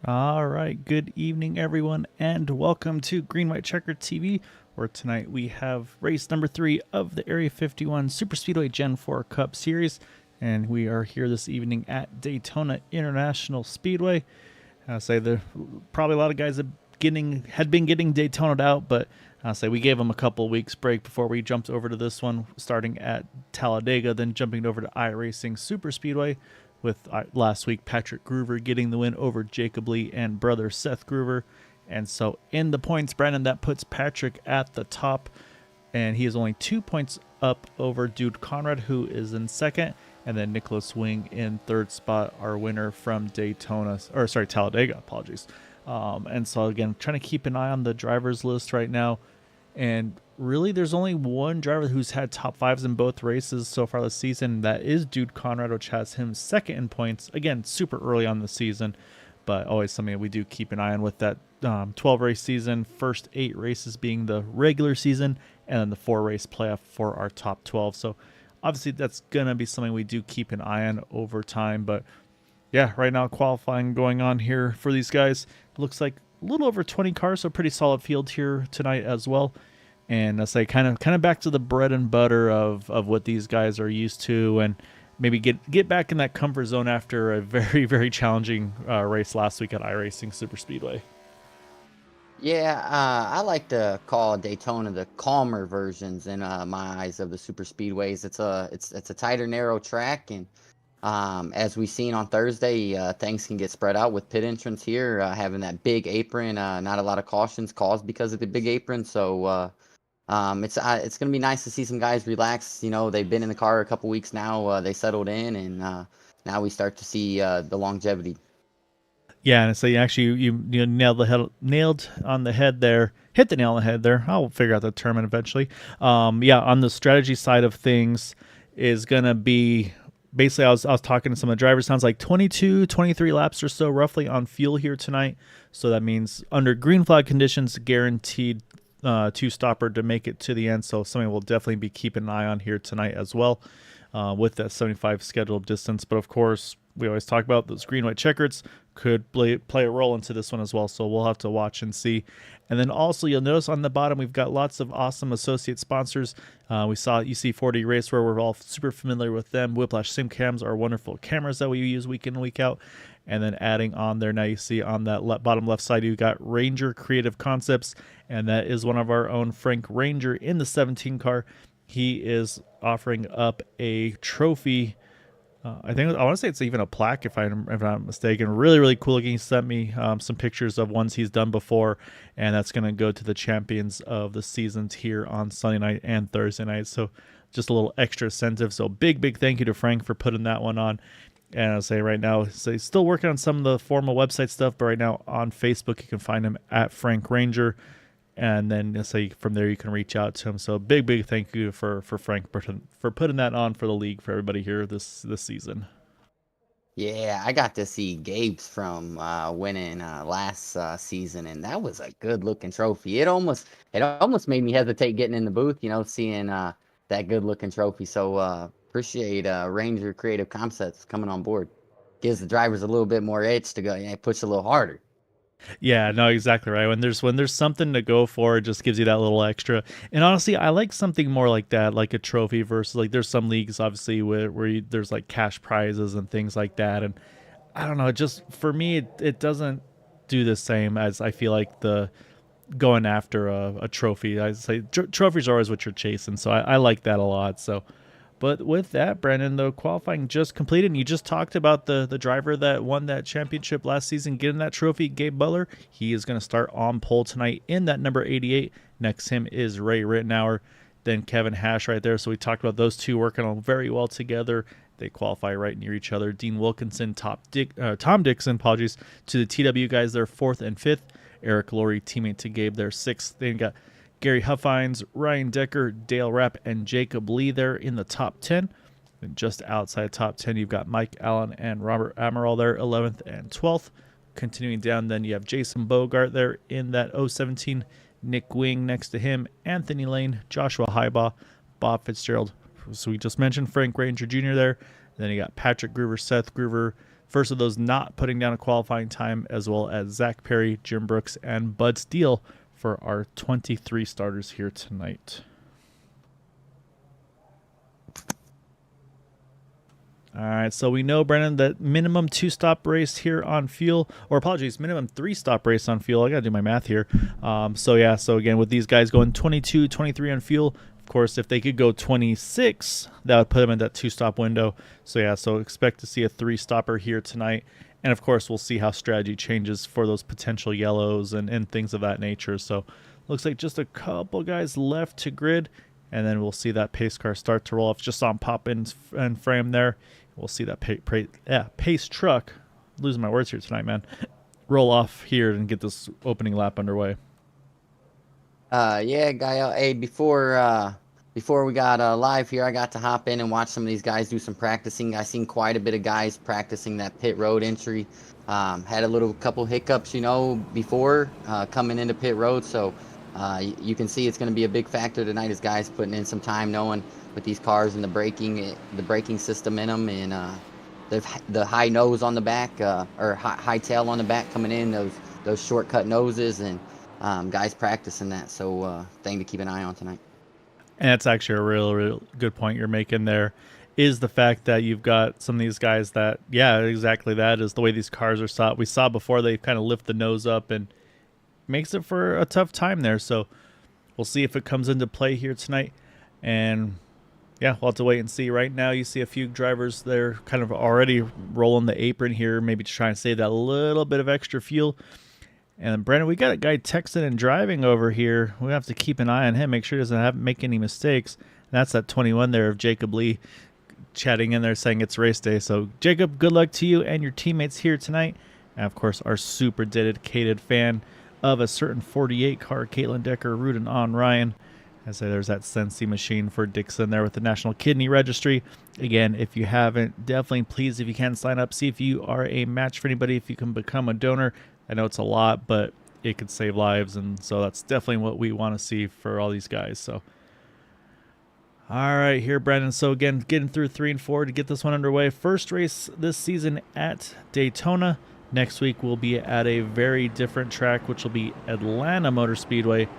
All right, good evening, everyone, and welcome to Green White Checker TV, where tonight we have race number 3 of the Area 51 Super Speedway Gen 4 Cup Series, and we are here this evening at Daytona International Speedway. I say there probably a lot of guys had been getting Daytona'd out, but I say we gave them a couple weeks break before we jumped over to this one, starting at Talladega, then jumping over to iRacing Super Speedway, with last week Patrick Groover getting the win over Jacob Lee and brother Seth Groover. And so in the points, Brandon, that puts Patrick at the top, and he is only 2 points up over Dude Conrad, who is in second, and then Nicholas Wing in third spot, our winner from Talladega, apologies. And so again, trying to keep an eye on the drivers list right now, and really there's only one driver who's had top fives in both races so far this season. That is Dude Conrad, which has him second in points. Again, super early on the season, but always something that we do keep an eye on with that 12 race season, first 8 races being the regular season, and then the 4 race playoff for our top 12. So obviously that's going to be something we do keep an eye on over time. But yeah, right now qualifying going on here for these guys. It looks like a little over 20 cars, so pretty solid field here tonight as well. And I say kind of back to the bread and butter of what these guys are used to, and maybe get back in that comfort zone after a very, very challenging race last week at iRacing Super Speedway. Yeah, I like to call Daytona the calmer versions in my eyes of the super speedways. It's a tighter, narrow track, and as we've seen on Thursday, things can get spread out with pit entrance here, having that big apron. Not a lot of cautions caused because of the big apron, so it's gonna be nice to see some guys relax. You know, they've been in the car a couple weeks now. They settled in, and now we start to see the longevity. Yeah, and so you nailed on the head there, hit the nail on the head there. I'll figure out the term eventually. Yeah, on the strategy side of things is gonna be basically, I was talking to some of the drivers. Sounds like 22, 23 laps or so roughly on fuel here tonight. So that means under green flag conditions, guaranteed two stopper to make it to the end. So something we'll definitely be keeping an eye on here tonight as well, with that 75 scheduled distance. But of course, we always talk about those green white checkers could play a role into this one as well. So we'll have to watch and see. And then also you'll notice on the bottom we've got lots of awesome associate sponsors. We saw UC40 Racewear. We're all super familiar with them. Whiplash Sim Cams are wonderful cameras that we use week in and week out. And then adding on there, now you see on that bottom left side, you've got Ranger Creative Concepts, and that is one of our own Frank Ranger in the 17 car. He is offering up a trophy. I want to say it's even a plaque, if I'm not mistaken. Really, really cool looking. He sent me some pictures of ones he's done before, and that's going to go to the champions of the seasons here on Sunday night and Thursday night. So just a little extra incentive. So big thank you to Frank for putting that one on. And I'll say right now, so he's still working on some of the formal website stuff, but right now on Facebook, you can find him at Frank Ranger. And then say from there you can reach out to him. So big thank you for Frank for putting that on for the league for everybody here this season. Yeah, I got to see Gabe's from winning last season, and that was a good looking trophy. It almost made me hesitate getting in the booth, seeing that good looking trophy. So appreciate Ranger Creative Concepts coming on board. Gives the drivers a little bit more edge to go, push a little harder. Yeah, no, exactly right. When there's something to go for, it just gives you that little extra. And honestly, I like something more like that, like a trophy versus like there's some leagues obviously where there's like cash prizes and things like that. And I don't know, just for me, it doesn't do the same as I feel like the going after a trophy. I say trophies are always what you're chasing, so I like that a lot. So. But with that, Brandon, the qualifying just completed, and you just talked about the driver that won that championship last season, getting that trophy, Gabe Butler. He is going to start on pole tonight in that number 88. Next to him is Ray Rittenauer, then Kevin Hash right there. So we talked about those two working on very well together. They qualify right near each other. Dean Wilkinson, Tom Dixon, apologies, to the TW guys, they're 4th and 5th. Eric Laurie, teammate to Gabe, they're 6th. Then got Gary Huffines, Ryan Decker, Dale Rapp, and Jacob Lee there in the top 10. And just outside top 10, you've got Mike Allen and Robert Amaral there, 11th and 12th. Continuing down, then you have Jason Bogart there in that 017. Nick Wing next to him, Anthony Lane, Joshua Highbaugh, Bob Fitzgerald. So we just mentioned Frank Ranger Jr. there. Then you got Patrick Groover, Seth Groover, First of those not putting down a qualifying time, as well as Zach Perry, Jim Brooks, and Bud Steele for our 23 starters here tonight. All right, so we know, Brennan, that minimum 2-stop race here on fuel, or apologies, minimum 3-stop race on fuel. I got to do my math here. So again, with these guys going 22, 23 on fuel, of course, if they could go 26, that would put them in that 2-stop window. So expect to see a 3-stopper here tonight. And of course, we'll see how strategy changes for those potential yellows and things of that nature. So looks like just a couple guys left to grid, and then we'll see that pace car start to roll off. Just on pop in and frame there. We'll see that pace truck, losing my words here tonight, man, roll off here and get this opening lap underway. Yeah, Gael. Hey, before we got live here, I got to hop in and watch some of these guys do some practicing. I seen quite a bit of guys practicing that pit road entry. Had a couple hiccups, before coming into pit road. So you can see it's going to be a big factor tonight as guys putting in some time, knowing with these cars and the braking system in them, and the high nose on the back, or high tail on the back coming in, those shortcut noses, and guys practicing that. So thing to keep an eye on tonight. And that's actually a real good point you're making there, is the fact that you've got some of these guys that, yeah, exactly that is the way these cars are shot. We saw before they kind of lift the nose up and makes it for a tough time there. So we'll see if it comes into play here tonight. And yeah, we'll have to wait and see. Right now, you see a few drivers there kind of already rolling the apron here, maybe to try and save that little bit of extra fuel. And Brandon, we got a guy texting and driving over here. We have to keep an eye on him, make sure he doesn't make any mistakes. And that's that 21 there of Jacob Lee chatting in there saying it's race day. So Jacob, good luck to you and your teammates here tonight. And of course, our super dedicated fan of a certain 48 car, Caitlin Decker, rooting on Ryan. I say there's that Sensi machine for Dixon there with the National Kidney Registry. Again, if you haven't, definitely please, if you can, sign up. See if you are a match for anybody, if you can become a donor. I know it's a lot, but it could save lives, and so that's definitely what we want to see for all these guys. So, all right, here, Brandon. So again, getting through 3 and 4 to get this one underway. First race this season at Daytona. Next week we'll be at a very different track, which will be Atlanta Motor Speedway.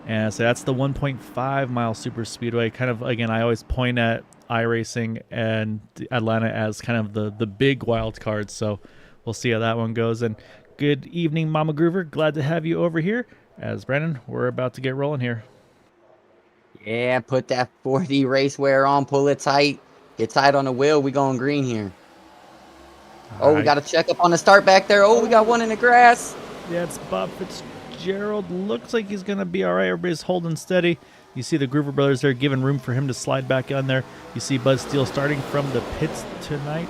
And so that's the 1.5 mile super speedway. Kind of, again, I always point at iRacing and Atlanta as kind of the big wild card. So we'll see how that one goes. And good evening, Mama Groover. Glad to have you over here. As Brandon, we're about to get rolling here. Yeah, put that 4D race wear on, pull it tight, get tight on the wheel. We going green here. All right. We got to check up on the start back there. Oh, we got one in the grass. Yeah, it's Bob Fitzgerald. Looks like he's going to be all right. Everybody's holding steady. You see the Groover brothers there giving room for him to slide back on there. You see Bud Steele starting from the pits tonight.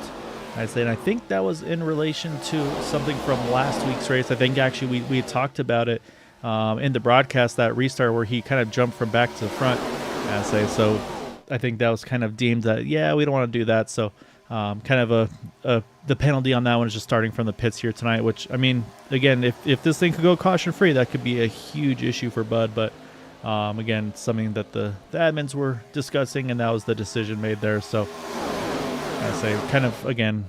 I think that was in relation to something from last week's race. I think actually we had talked about it in the broadcast, that restart where he kind of jumped from back to the front. So I think that was kind of deemed that, yeah, we don't want to do that. So kind of the penalty on that one is just starting from the pits here tonight, which, I mean, again, if this thing could go caution free, that could be a huge issue for Bud. But again, something that the admins were discussing, and that was the decision made there. So I say kind of, again,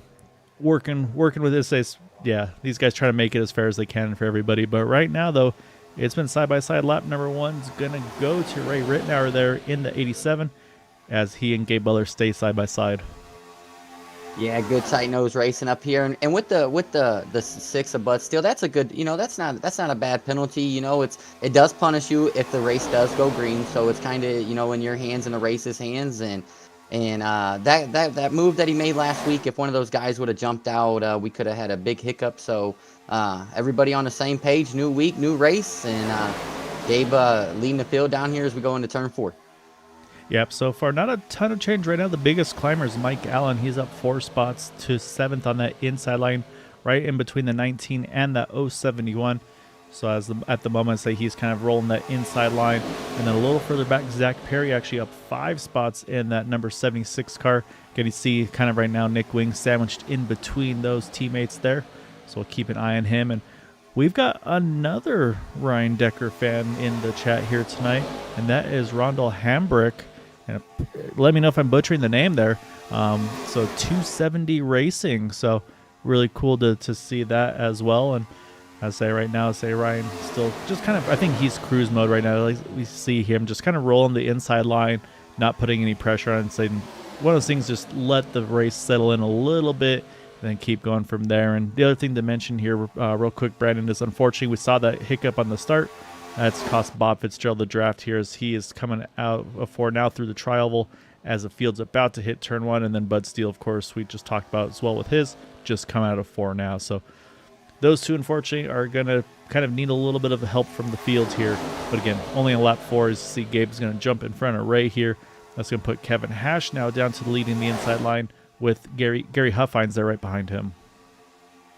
working with this. Yeah, these guys try to make it as fair as they can for everybody. But right now, though, it's been side-by-side. Lap number 1's going to go to Ray Rittenauer there in the 87 as he and Gabe Butler stay side-by-side. Yeah, good tight nose racing up here, and with the 6 of Bud Steele, that's a good, that's not a bad penalty. It does punish you if the race does go green, so it's kind of in your hands and the race's hands, and that move that he made last week, if one of those guys would have jumped out, we could have had a big hiccup. So everybody on the same page, new week, new race, and Gabe leading the field down here as we go into turn 4. Yep, so far not a ton of change right now. The biggest climber is Mike Allen. He's up 4 spots to 7th on that inside line, right in between the 19 and the 071. So at the moment, say he's kind of rolling that inside line. And then a little further back, Zach Perry actually up 5 spots in that number 76 car. Can you see kind of right now Nick Wing sandwiched in between those teammates there. So we'll keep an eye on him. And we've got another Ryan Decker fan in the chat here tonight, and that is Rondell Hambrick. And let me know if I'm butchering the name there. So 270 Racing. So really cool to see that as well. And I say right now, Ryan still just kind of, I think he's cruise mode right now. Like we see him just kind of rolling the inside line, not putting any pressure on, saying one of those things, just let the race settle in a little bit and then keep going from there. And the other thing to mention here, real quick, Brandon, is unfortunately we saw that hiccup on the start. That's cost Bob Fitzgerald the draft here, as he is coming out of 4 now through the tri-oval as the field's about to hit turn 1. And then Bud Steele, of course, we just talked about as well with his, just come out of 4 now. So those two, unfortunately, are going to kind of need a little bit of help from the field here. But again, only in lap 4 is see Gabe's going to jump in front of Ray here. That's going to put Kevin Hash now down to the lead in the inside line with Gary Huffines there right behind him.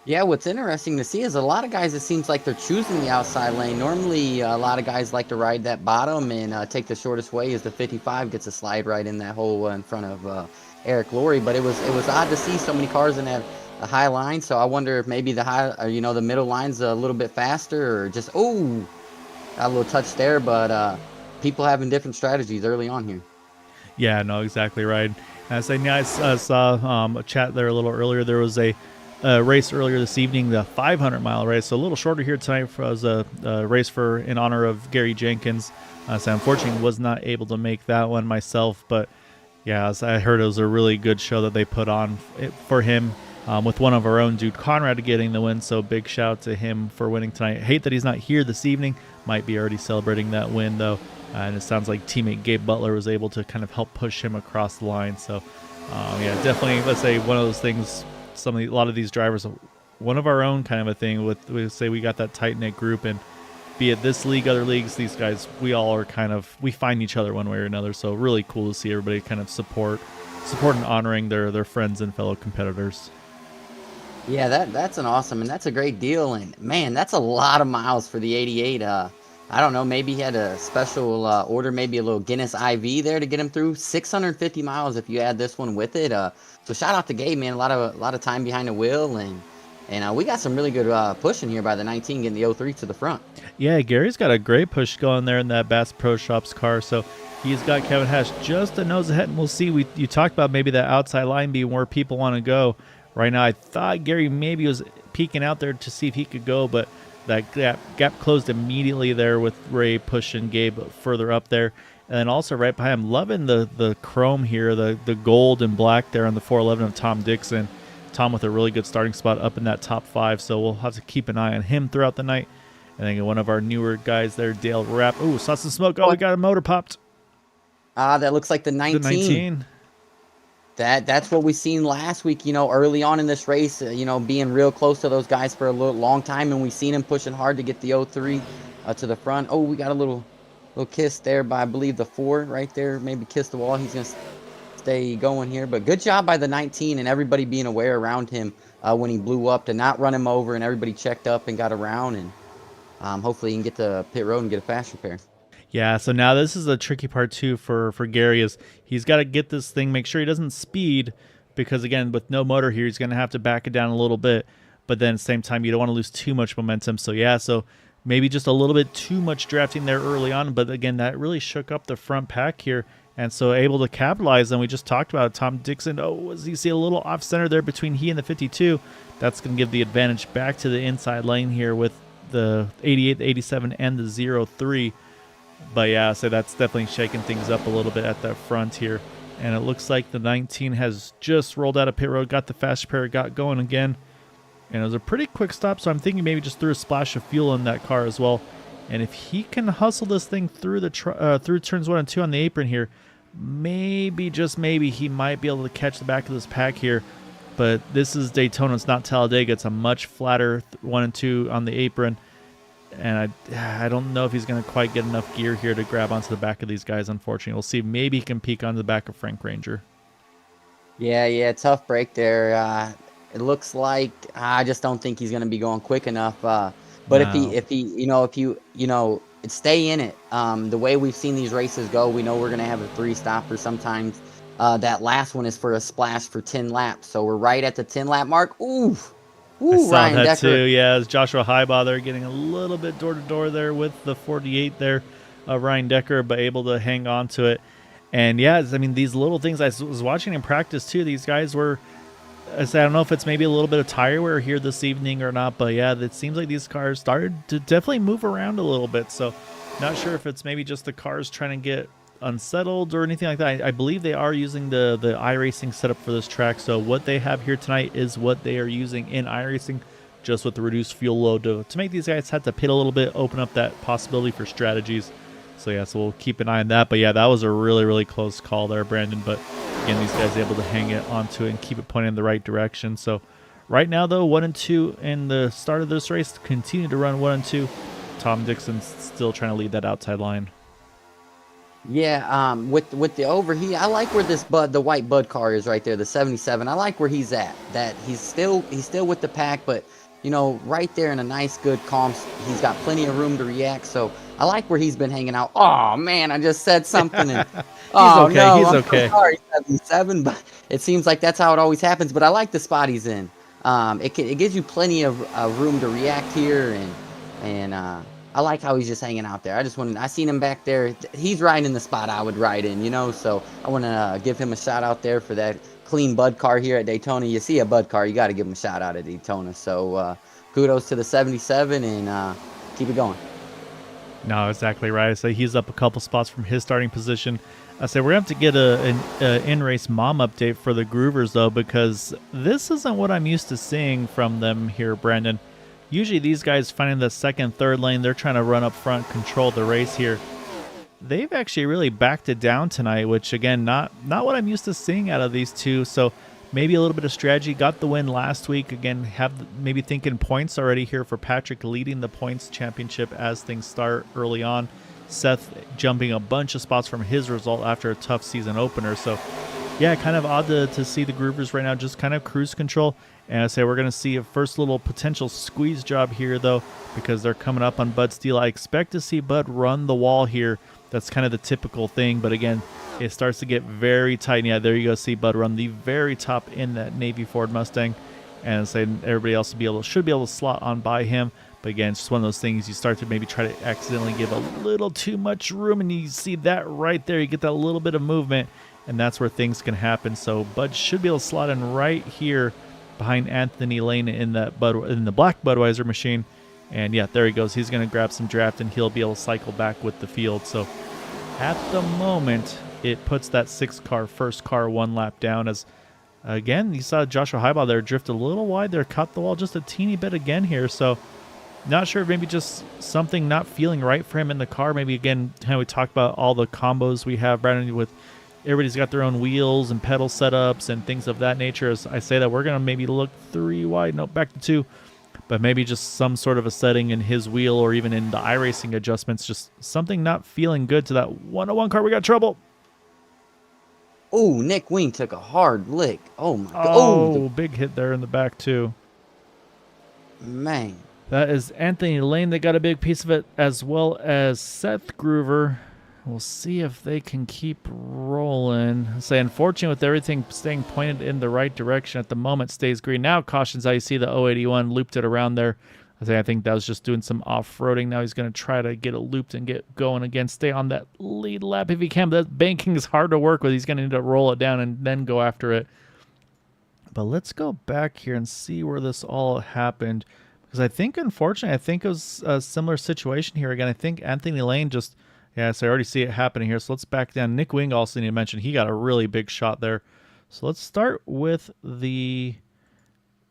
Yeah, what's interesting to see is a lot of guys, it seems like they're choosing the outside lane. Normally, a lot of guys like to ride that bottom and take the shortest way as the 55 gets a slide right in that hole in front of Eric Laurie. But it was odd to see so many cars in that high line. So I wonder if maybe the the middle line's a little bit faster, or just, got a little touch there. But people having different strategies early on here. Yeah, no, exactly right. And I saw a chat there a little earlier. There was a race earlier this evening, the 500-mile race, so a little shorter here tonight. Was a race in honor of Gary Jenkins. So unfortunately was not able to make that one myself, but yeah, as I heard, it was a really good show that they put on for him, with one of our own, Dude Conrad, getting the win. So big shout out to him for winning tonight. Hate that he's not here this evening. Might be already celebrating that win though. And it sounds like teammate Gabe Butler was able to kind of help push him across the line. So yeah, definitely, let's say one of those things. A lot of these drivers, one of our own kind of a thing. We say we got that tight knit group, and be it this league, other leagues, these guys, we all are we find each other one way or another. So really cool to see everybody kind of support and honoring their friends and fellow competitors. Yeah, that's an awesome, and that's a great deal. And man, that's a lot of miles for the 88. I don't know, maybe he had a special order, maybe a little Guinness IV there to get him through 650 miles if you add this one with it. So shout out to Gabe, man. A lot of time behind the wheel, and we got some really good pushing here by the 19 getting the 03 to the front. Yeah, Gary's got a great push going there in that Bass Pro Shops car. So he's got Kevin Hash just a nose ahead, and we'll see. You talked about maybe that outside line being where people want to go. Right now, I thought Gary maybe was peeking out there to see if he could go, but that gap closed immediately there with Ray pushing Gabe further up there. And then also right behind him, loving the chrome here, the gold and black there on the 411 of Tom Dixon. Tom with a really good starting spot up in that top 5, so we'll have to keep an eye on him throughout the night. And then one of our newer guys there, Dale Rapp. Oh, saw some smoke. Oh, we got a motor popped. That looks like the 19. The 19. That's what we seen last week, early on in this race, being real close to those guys for a long time, and we seen him pushing hard to get the 03 to the front. Oh, we got a little kiss there by, I believe, the 4 right there. Maybe kiss the wall. He's going to stay going here. But good job by the 19 and everybody being aware around him when he blew up to not run him over, and everybody checked up and got around, and hopefully he can get to pit road and get a fast repair. Yeah, so now this is a tricky part too for Gary, is he's got to get this thing, make sure he doesn't speed, because again, with no motor here, he's going to have to back it down a little bit, but then at the same time, you don't want to lose too much momentum. So yeah, so maybe just a little bit too much drafting there early on, but again, that really shook up the front pack here, and so able to capitalize. And we just talked about Tom Dixon. Oh, as you see a little off center there between he and the 52, that's going to give the advantage back to the inside lane here with the 88, the 87, and the 03. But yeah, so that's definitely shaking things up a little bit at that front here. And it looks like the 19 has just rolled out of pit road, got the fast repair, got going again. And it was a pretty quick stop, so I'm thinking maybe just threw a splash of fuel in that car as well. And if he can hustle this thing through through turns 1 and 2 on the apron here, maybe, just maybe, he might be able to catch the back of this pack here. But this is Daytona, it's not Talladega. It's a much flatter 1 and 2 on the apron. And I don't know if he's going to quite get enough gear here to grab onto the back of these guys, unfortunately. We'll see. Maybe he can peek onto the back of Frank Ranger. Yeah, tough break there. It looks like I just don't think he's going to be going quick enough. But no. if you stay in it, the way we've seen these races go, we know we're going to have a 3-stopper sometimes. That last one is for a splash for 10 laps. So we're right at the 10-lap mark. Ooh, I saw Ryan that Decker. too. Yeah, as Joshua Highbaugh there getting a little bit door-to-door there with the 48 there, Ryan Decker, but able to hang on to it. And yeah, I mean, these little things, I was watching in practice too, these guys were, I say I don't know if it's maybe a little bit of tire wear here this evening or not, but yeah, it seems like these cars started to definitely move around a little bit. So not sure if it's maybe just the cars trying to get unsettled or anything like that. I believe they are using the iRacing setup for this track. So what they have here tonight is what they are using in iRacing, just with the reduced fuel load to make these guys have to pit a little bit, open up that possibility for strategies. So yeah, so we'll keep an eye on that. But yeah, that was a really, really close call there, Brandon. But again, these guys able to hang it onto it and keep it pointing in the right direction. So right now, though, 1 and 2 in the start of this race, continue to run 1 and 2. Tom Dixon's still trying to lead that outside line. Yeah, with the overheat, I like where the white Bud car is right there, the 77. I like where he's at. That he's still with the pack, but right there in a nice, good, calm. He's got plenty of room to react. So I like where he's been hanging out. Oh man, I just said something. And, oh okay. no, He's I'm okay. so sorry, 77. But it seems like that's how it always happens. But I like the spot he's in. It gives you plenty of room to react here, and I like how he's just hanging out there. I seen him back there. He's riding in the spot I would ride in, So I want to give him a shout out there for that clean Bud car here at Daytona. You see a Bud car, you got to give him a shout out at Daytona. So kudos to the 77 and keep it going. No, exactly right. I say he's up a couple spots from his starting position. I say we're going to have to get an in-race mom update for the Groovers, though, because this isn't what I'm used to seeing from them here, Brandon. Usually these guys finding the second, third lane, they're trying to run up front, control the race here. They've actually really backed it down tonight, which, again, not what I'm used to seeing out of these two. So maybe a little bit of strategy. Got the win last week. Again, maybe thinking points already here for Patrick, leading the points championship as things start early on. Seth jumping a bunch of spots from his result after a tough season opener. So, yeah, kind of odd to see the Groovers right now just kind of cruise control. And I say we're going to see a first little potential squeeze job here, though, because they're coming up on Bud Steele. I expect to see Bud run the wall here. That's kind of the typical thing. But, again, it starts to get very tight. And yeah, there you go. See Bud run the very top in that Navy Ford Mustang. And say everybody else should be able to slot on by him. But, again, it's just one of those things you start to maybe try to accidentally give a little too much room. And you see that right there. You get that little bit of movement. And that's where things can happen. So Bud should be able to slot in right here behind Anthony Lane in the black Budweiser machine. And yeah, there he goes. He's going to grab some draft and he'll be able to cycle back with the field. So at the moment, it puts that first car one lap down as, again, you saw Joshua Highball there drift a little wide there, caught the wall just a teeny bit again here. So not sure, maybe just something not feeling right for him in the car. Maybe, again, how we talked about all the combos we have, Brandon, with everybody's got their own wheels and pedal setups and things of that nature. As I say that, we're going to maybe look 3 wide. No, back to 2. But maybe just some sort of a setting in his wheel or even in the iRacing adjustments. Just something not feeling good to that 101 car. We got trouble. Oh, Nick Wing took a hard lick. Oh, my God. Oh, big hit there in the back, too. Man. That is Anthony Lane that got a big piece of it, as well as Seth Groover. We'll see if they can keep rolling. Say, unfortunately, with everything staying pointed in the right direction at the moment, stays green. Now, cautions, I see the 081 looped it around there. I think that was just doing some off-roading. Now he's going to try to get it looped and get going again. Stay on that lead lap if he can. That banking is hard to work with. He's going to need to roll it down and then go after it. But let's go back here and see where this all happened. Because I think, unfortunately, it was a similar situation here. Again, I think Anthony Lane just... Yeah, so I already see it happening here. So let's back down. Nick Wing also need to mention he got a really big shot there. So let's start with the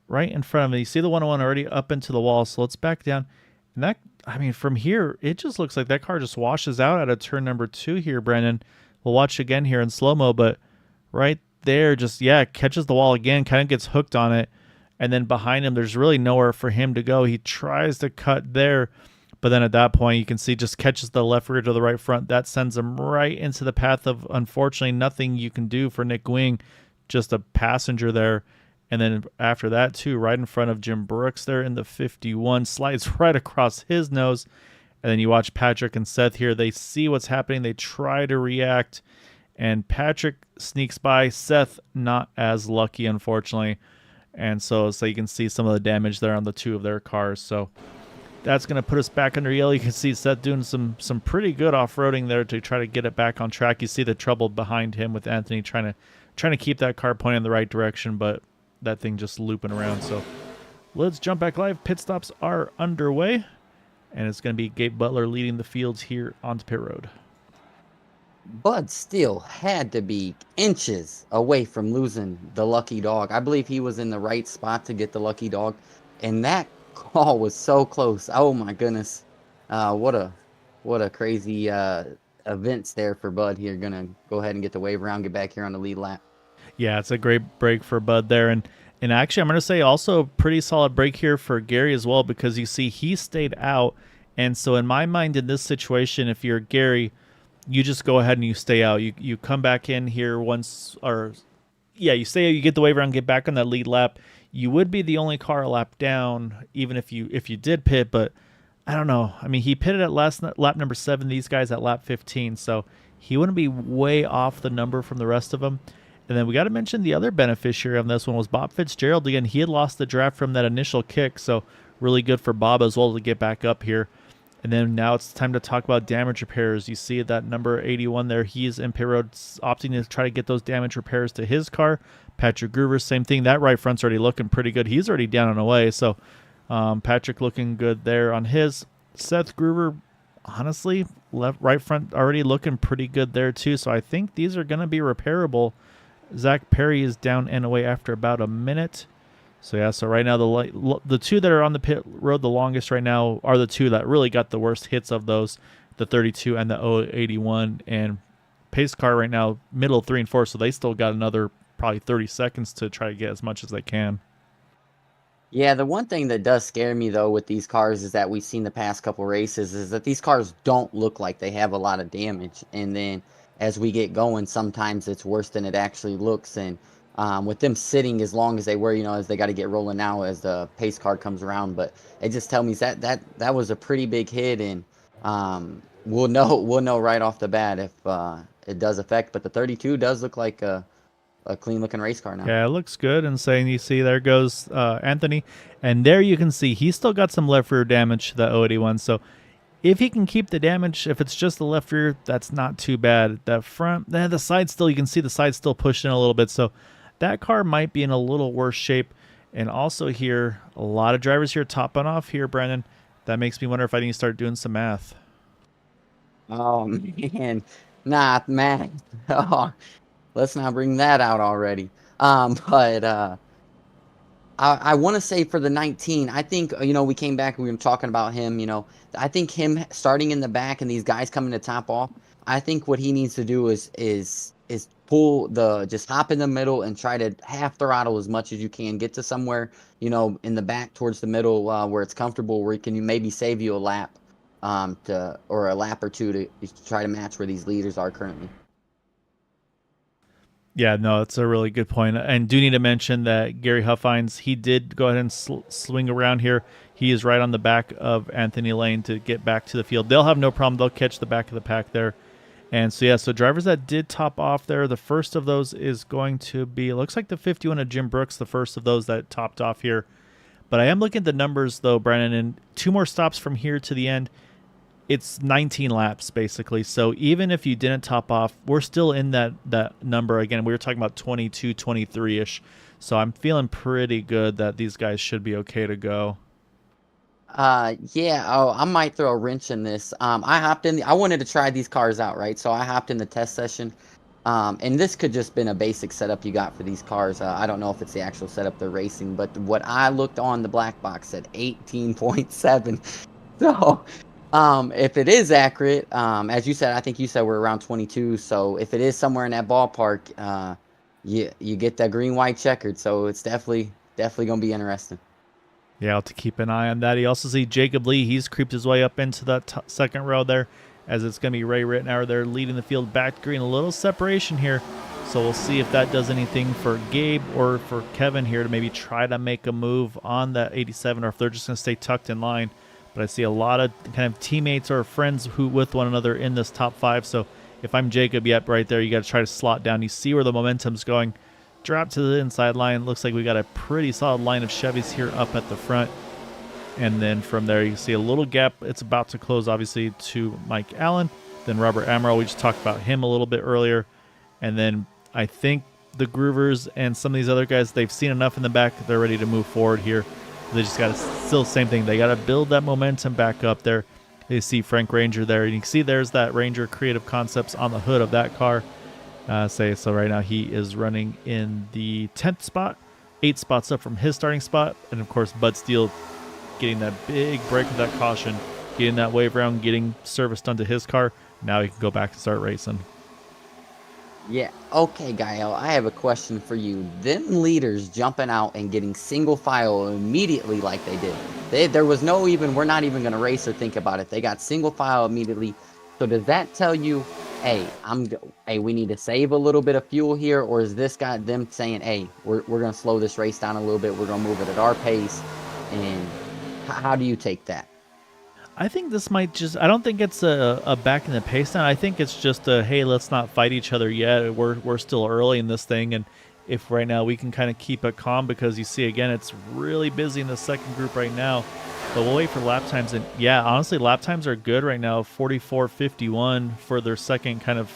right in front of me. You see the 101 already up into the wall. So let's back down. And that, I mean, from here, it just looks like that car just washes out at a turn number 2 here, Brennan. We'll watch again here in slow-mo, but right there just, yeah, catches the wall again, kind of gets hooked on it. And then behind him, there's really nowhere for him to go. He tries to cut there. But then at that point, you can see just catches the left rear to the right front. That sends him right into the path of, unfortunately, nothing you can do for Nick Wing. Just a passenger there. And then after that, too, right in front of Jim Brooks there in the 51. Slides right across his nose. And then you watch Patrick and Seth here. They see what's happening. They try to react. And Patrick sneaks by. Seth not as lucky, unfortunately. And so you can see some of the damage there on the 2 of their cars. So that's going to put us back under yellow. You can see Seth doing some pretty good off-roading there to try to get it back on track. You see the trouble behind him with Anthony trying to keep that car pointing in the right direction. But that thing just looping around. So let's jump back live. Pit stops are underway, and it's going to be Gabe Butler leading the fields here onto pit road. Bud still had to be inches away from losing the lucky dog. I believe he was in the right spot to get the lucky dog, and that call was so close. Oh my goodness, what a crazy events there for Bud here. Gonna go ahead and get the wave around, get back here on the lead lap. Yeah, it's a great break for Bud there, and actually I'm going to say also a pretty solid break here for Gary as well, because you see he stayed out, and so in my mind in this situation, if you're Gary, you just go ahead and you stay out. You come back in here once, or yeah, you stay out, you get the wave around, get back on that lead lap. You would be the only car a lap down, even if you did pit, but I don't know. I mean, he pitted at lap number 7, these guys at lap 15, so he wouldn't be way off the number from the rest of them. And then we got to mention the other beneficiary on this one was Bob Fitzgerald. Again, he had lost the draft from that initial kick, so really good for Bob as well to get back up here. And then now it's time to talk about damage repairs. You see that number 81 there. He's in pit road opting to try to get those damage repairs to his car. Patrick Groover, same thing. That right front's already looking pretty good. He's already down and away, so Patrick looking good there on his. Seth Groover, honestly, right front already looking pretty good there too. So I think these are going to be repairable. Zach Perry is down and away after about a minute. So yeah, so right now the two that are on the pit road the longest right now are the two that really got the worst hits of those, the 32 and the 081. And pace car right now, middle 3 and 4, so they still got another probably 30 seconds to try to get as much as they can. Yeah, the one thing that does scare me though with these cars is that we've seen the past couple races is that these cars don't look like they have a lot of damage, and then as we get going, sometimes it's worse than it actually looks. And with them sitting as long as they were, as they got to get rolling now as the pace car comes around, but it just tells me that was a pretty big hit, and we'll know right off the bat if it does affect. But the 32 does look like a clean looking race car now. Yeah, it looks good. And saying, you see there goes Anthony, and there you can see he's still got some left rear damage to the 081. So if he can keep the damage, if it's just the left rear, that's not too bad. The front, the side still, you can see the side still pushing a little bit. So that car might be in a little worse shape. And also here, a lot of drivers here topping off here, Brandon. That makes me wonder if I need to start doing some math. Oh man, not math. Oh, let's not bring that out already. But I want to say for the 19, I think, we came back and we were talking about him, I think him starting in the back and these guys coming to top off, I think what he needs to do is pull just hop in the middle and try to half throttle as much as you can, get to somewhere, in the back towards the middle where it's comfortable, where can maybe save you a lap or a lap or two to try to match where these leaders are currently. Yeah, no, that's a really good point. And do need to mention that Gary Huffines, he did go ahead and swing around here. He is right on the back of Anthony Lane to get back to the field. They'll have no problem. They'll catch the back of the pack there. And so, yeah, so drivers that did top off there, the first of those is going to be, it looks like the 51 of Jim Brooks, the first of those that topped off here. But I am looking at the numbers, though, Brandon, and 2 more stops from here to the end. It's 19 laps, basically. So even if you didn't top off, we're still in that number. Again, we were talking about 22, 23-ish. So I'm feeling pretty good that these guys should be okay to go. Yeah. Oh, I might throw a wrench in this. I hopped in. I wanted to try these cars out, right? So I hopped in the test session. And this could just been a basic setup you got for these cars. I don't know if it's the actual setup they're racing, but what I looked on the black box said 18.7. So... if it is accurate, as you said, I think you said we're around 22. So if it is somewhere in that ballpark, you get that green-white checkered. So it's definitely going to be interesting. Yeah, I'll have to keep an eye on that. You also see Jacob Lee. He's creeped his way up into that second row there, as it's going to be Ray Rittenauer there leading the field back to green. A little separation here. So we'll see if that does anything for Gabe or for Kevin here to maybe try to make a move on that 87, or if they're just going to stay tucked in line. But I see a lot of kind of teammates or friends who with one another in this top 5. So if I'm Jacob, yep, right there, you got to try to slot down. You see where the momentum's going. Drop to the inside line. Looks like we got a pretty solid line of Chevys here up at the front. And then from there, you see a little gap. It's about to close, obviously, to Mike Allen. Then Robert Amaral, we just talked about him a little bit earlier. And then I think the Groovers and some of these other guys, they've seen enough in the back. They're ready to move forward here. They just got to still same thing. They got to build that momentum back up there. They see Frank Ranger there, and you can see there's that Ranger Creative Concepts on the hood of that car. So right now he is running in the 10th spot, 8 spots up from his starting spot, and of course Bud Steele getting that big break with that caution, getting that wave round, getting service done to his car. Now he can go back and start racing. Yeah. Okay, Gael, I have a question for you. Them leaders jumping out and getting single file immediately like they did. There was no even, we're not even going to race or think about it. They got single file immediately. So does that tell you, hey, we need to save a little bit of fuel here? Or is this guy them saying, hey, we're going to slow this race down a little bit. We're going to move it at our pace. And how do you take that? I think this might just, I don't think it's a back in the pace down. I think it's just a, hey, let's not fight each other yet. We're still early in this thing. And if right now we can kind of keep it calm, because you see, again, it's really busy in the second group right now. But we'll wait for lap times. And yeah, honestly, lap times are good right now. 44.51 for their second kind of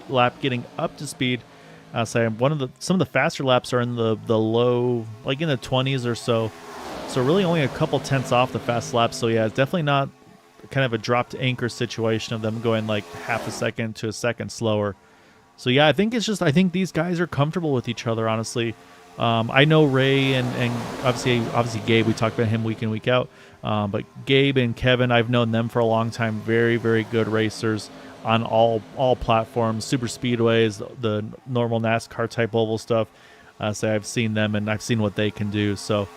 lap getting up to speed. So some of the faster laps are in the low, like in the 20s or so. So really only a couple tenths off the fast laps. So yeah, it's definitely not kind of a drop to anchor situation of them going like half a second to a second slower. So yeah, I think these guys are comfortable with each other, honestly. I know Ray and obviously Gabe, we talk about him week in, week out. But Gabe and Kevin, I've known them for a long time. Very, very good racers on all platforms, super speedways, the normal NASCAR type oval stuff. So I've seen them and I've seen what they can do. So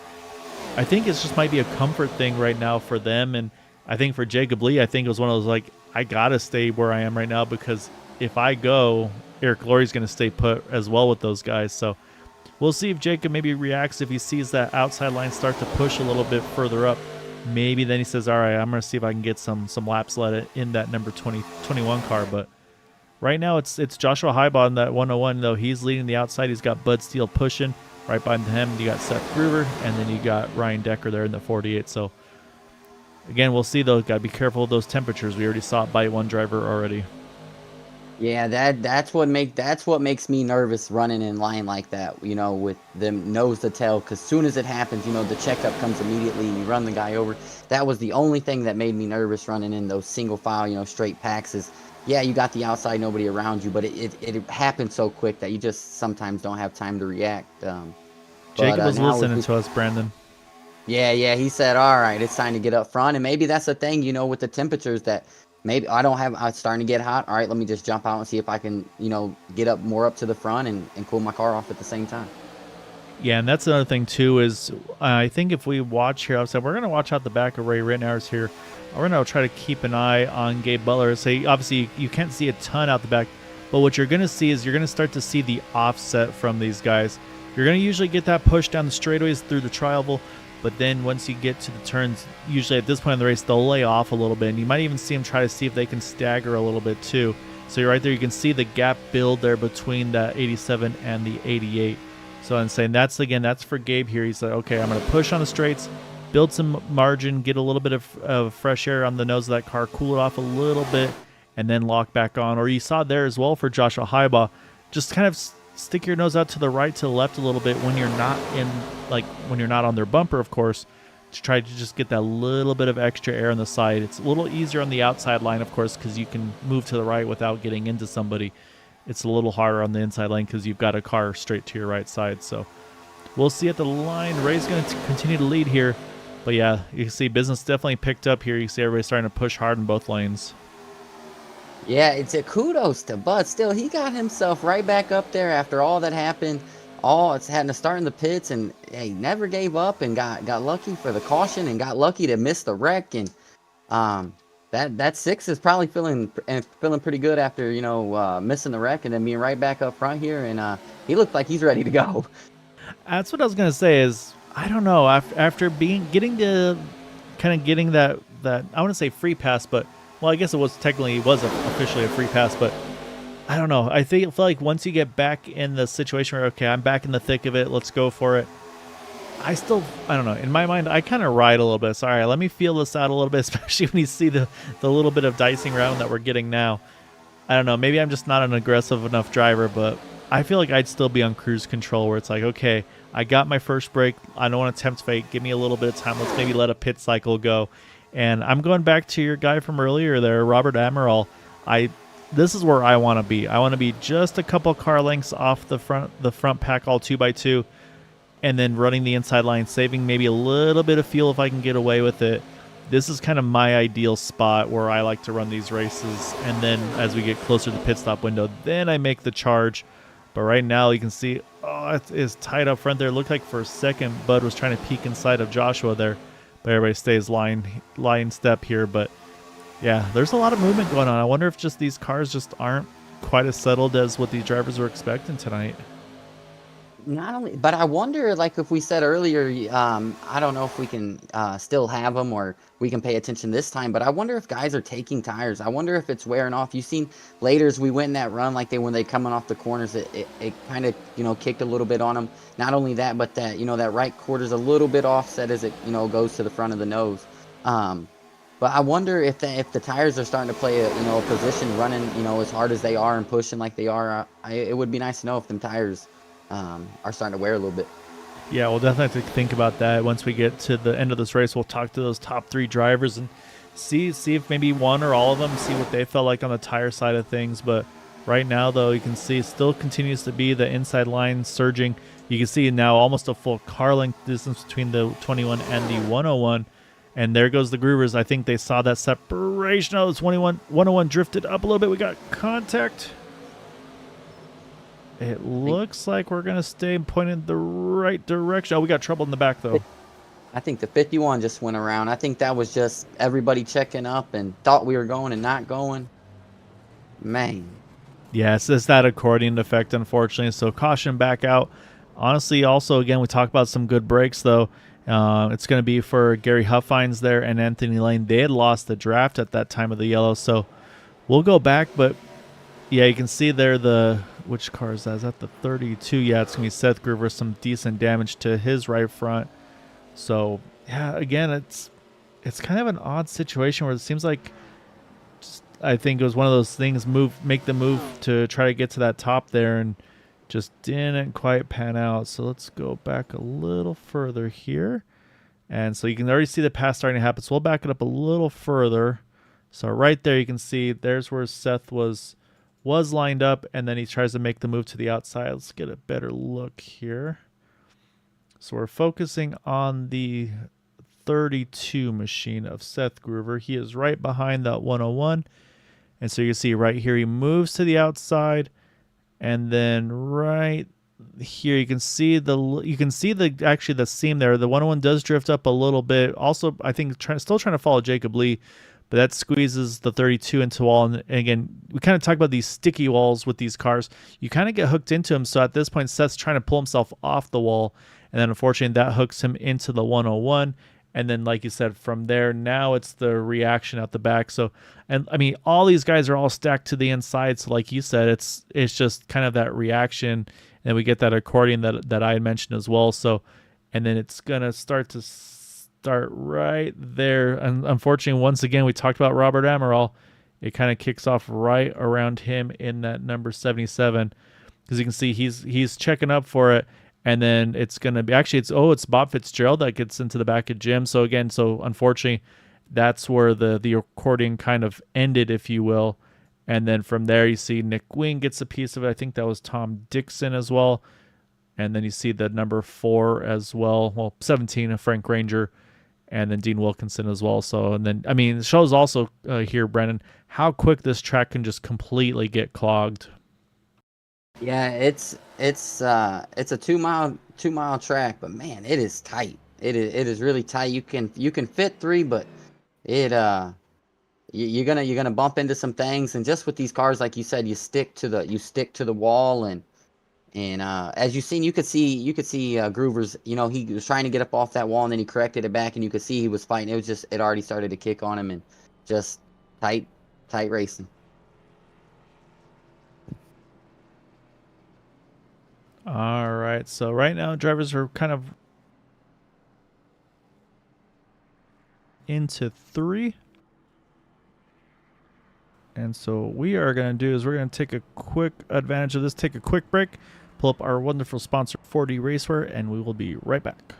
I think it just might be a comfort thing right now for them. And I think for Jacob Lee, I think it was one of those, like, I got to stay where I am right now, because if I go, Eric Lorry's going to stay put as well with those guys. So we'll see if Jacob maybe reacts if he sees that outside line start to push a little bit further up. Maybe then he says, all right, I'm going to see if I can get some laps let in that number 21 car. But right now it's Joshua Heibaugh in that 101, though. He's leading the outside. He's got Bud Steele pushing. Right behind him, you got Seth Groover, and then you got Ryan Decker there in the 48. So, again, we'll see, though. Got to be careful of those temperatures. We already saw it bite one driver already. Yeah, that's what makes me nervous running in line like that, with them nose to tail, because soon as it happens, the checkup comes immediately, you run the guy over. That was the only thing that made me nervous running in those single file, straight packs is, yeah, you got the outside, nobody around you, but it happened so quick that you just sometimes don't have time to react. Jacob was listening to us, Brandon. Yeah, he said, all right, it's time to get up front, and maybe that's the thing, with the temperatures that maybe I'm starting to get hot. All right, let me just jump out and see if I can, get more up to the front and cool my car off at the same time. Yeah, and that's another thing, too, is I think if we watch here, we're going to watch out the back of Ray Rittenhouse here. We're going to try to keep an eye on Gabe Butler. Obviously, you can't see a ton out the back, but what you're going to see is you're going to start to see the offset from these guys. You're going to usually get that push down the straightaways through the tri-oval, but then once you get to the turns, usually at this point in the race, they'll lay off a little bit, and you might even see them try to see if they can stagger a little bit, too. So you're right there. You can see the gap build there between that 87 and the 88. So I'm saying that's for Gabe here. He's like, okay, I'm going to push on the straights, build some margin, get a little bit of fresh air on the nose of that car, cool it off a little bit, and then lock back on. Or you saw there as well for Joshua Heibaugh, just kind of stick your nose out to the right, to the left a little bit when you're not when you're not on their bumper, of course, to try to just get that little bit of extra air on the side. It's a little easier on the outside line, of course, because you can move to the right without getting into somebody. It's a little harder on the inside lane because you've got a car straight to your right side. So we'll see at the line. Ray's going to continue to lead here. But yeah, you can see business definitely picked up here. You see everybody starting to push hard in both lanes. Yeah, it's a kudos to Bud. Still, he got himself right back up there after all that happened. It's had to start in the pits, and he never gave up and got lucky for the caution and got lucky to miss the wreck. And that 6 is probably feeling pretty good after missing the wreck and then being right back up front here. And he looked like he's ready to go. That's what I was gonna say. Is I don't know, after getting that I wouldn't say free pass, but well, I guess it was officially a free pass, but I don't know. I feel like once you get back in the situation where, okay, I'm back in the thick of it, let's go for it. I don't know. In my mind, I kind of ride a little bit. So, all right, let me feel this out a little bit, especially when you see the little bit of dicing around that we're getting now. I don't know. Maybe I'm just not an aggressive enough driver, but I feel like I'd still be on cruise control where it's like, okay, I got my first break. I don't want to tempt fate. Give me a little bit of time. Let's maybe let a pit cycle go. And I'm going back to your guy from earlier there, Robert Amaral. I This is where I want to be. I want to be just a couple car lengths off the front pack, all 2x2, and then running the inside line, saving maybe a little bit of fuel if I can get away with it. This is kind of my ideal spot where I like to run these races. And then as we get closer to the pit stop window, then I make the charge. But right now you can see, oh, it is tight up front there. It looked like for a second Bud was trying to peek inside of Joshua there. But everybody stays line step here. But yeah, there's a lot of movement going on. I wonder if just these cars just aren't quite as settled as what these drivers were expecting tonight. Not only, but I wonder, like if we said earlier, I don't know if we can still have them or we can pay attention this time, but I wonder if guys are taking tires. I wonder if it's wearing off. You've seen later as we went in that run, like when they coming off the corners, it kind of, kicked a little bit on them. Not only that, but that, that right quarter's a little bit offset as it, goes to the front of the nose. But I wonder if the tires are starting to play a position running, as hard as they are and pushing like they are. It would be nice to know if them tires are starting to wear a little bit. Yeah, we'll definitely have to think about that once we get to the end of this race. We'll talk to those top 3 drivers and see if maybe one or all of them, see what they felt like on the tire side of things. But right now, though, you can see it still continues to be the inside line surging. You can see now almost a full car length distance between the 21 and the 101. And there goes the Groovers. I think they saw that separation. Oh, this 101 drifted up a little bit. We got contact. It looks like we're going to stay pointed the right direction. Oh, we got trouble in the back, though. I think the 51 just went around. I think that was just everybody checking up and thought we were going and not going. Man. Yes, it's that accordion effect, unfortunately. So caution back out. Honestly, also, again, we talk about some good breaks, though. It's going to be for Gary Huffines there and Anthony Lane. They had lost the draft at that time of the yellow, so we'll go back. But, yeah, you can see there which car is that? Is that the 32? Yeah, it's going to be Seth Groover. Some decent damage to his right front. So, yeah, again, it's kind of an odd situation where it seems like I think it was one of those things, make the move to try to get to that top there, and just didn't quite pan out. So let's go back a little further here. And so you can already see the pass starting to happen. So we'll back it up a little further. So right there you can see there's where Seth was lined up, and then he tries to make the move to the outside. Let's get a better look here. So we're focusing on the 32 machine of Seth Groover. He is right behind that 101. And so you can see right here he moves to the outside, and then right here you can see actually the seam there. The 101 does drift up a little bit. Also, I think still trying to follow Jacob Lee, but that squeezes the 32 into wall. And again, we kind of talk about these sticky walls with these cars. You kind of get hooked into them. So at this point, Seth's trying to pull himself off the wall, and then unfortunately that hooks him into the 101. And then, like you said, from there, now it's the reaction out the back. So, and I mean, all these guys are all stacked to the inside. So, like you said, it's just kind of that reaction, and we get that accordion that I had mentioned as well. So, and then it's gonna start right there. And unfortunately, once again, we talked about Robert Amaral. It kind of kicks off right around him in that number 77, because you can see he's checking up for it. And then it's going to be, actually, it's Bob Fitzgerald that gets into the back of Jim. So again, unfortunately, that's where the accordion kind of ended, if you will. And then from there, you see Nick Wing gets a piece of it. I think that was Tom Dixon as well. And then you see the number 4 as well. Well, 17, Frank Ranger, and then Dean Wilkinson as well. So, and then, I mean, it shows also here, Brennan, how quick this track can just completely get clogged. Yeah, it's a 2-mile track, but man, it is tight. It is really tight. You can fit 3, but you're gonna bump into some things, and just with these cars, like you said, you stick to the wall, and as you've seen, you could see Groover's. He was trying to get up off that wall, and then he corrected it back, and you could see he was fighting. It already started to kick on him, and just tight racing. All right, so right now drivers are kind of into 3. And so what we are going to do is we're going to take a quick advantage of this, take a quick break, pull up our wonderful sponsor, 4D Racewear, and we will be right back.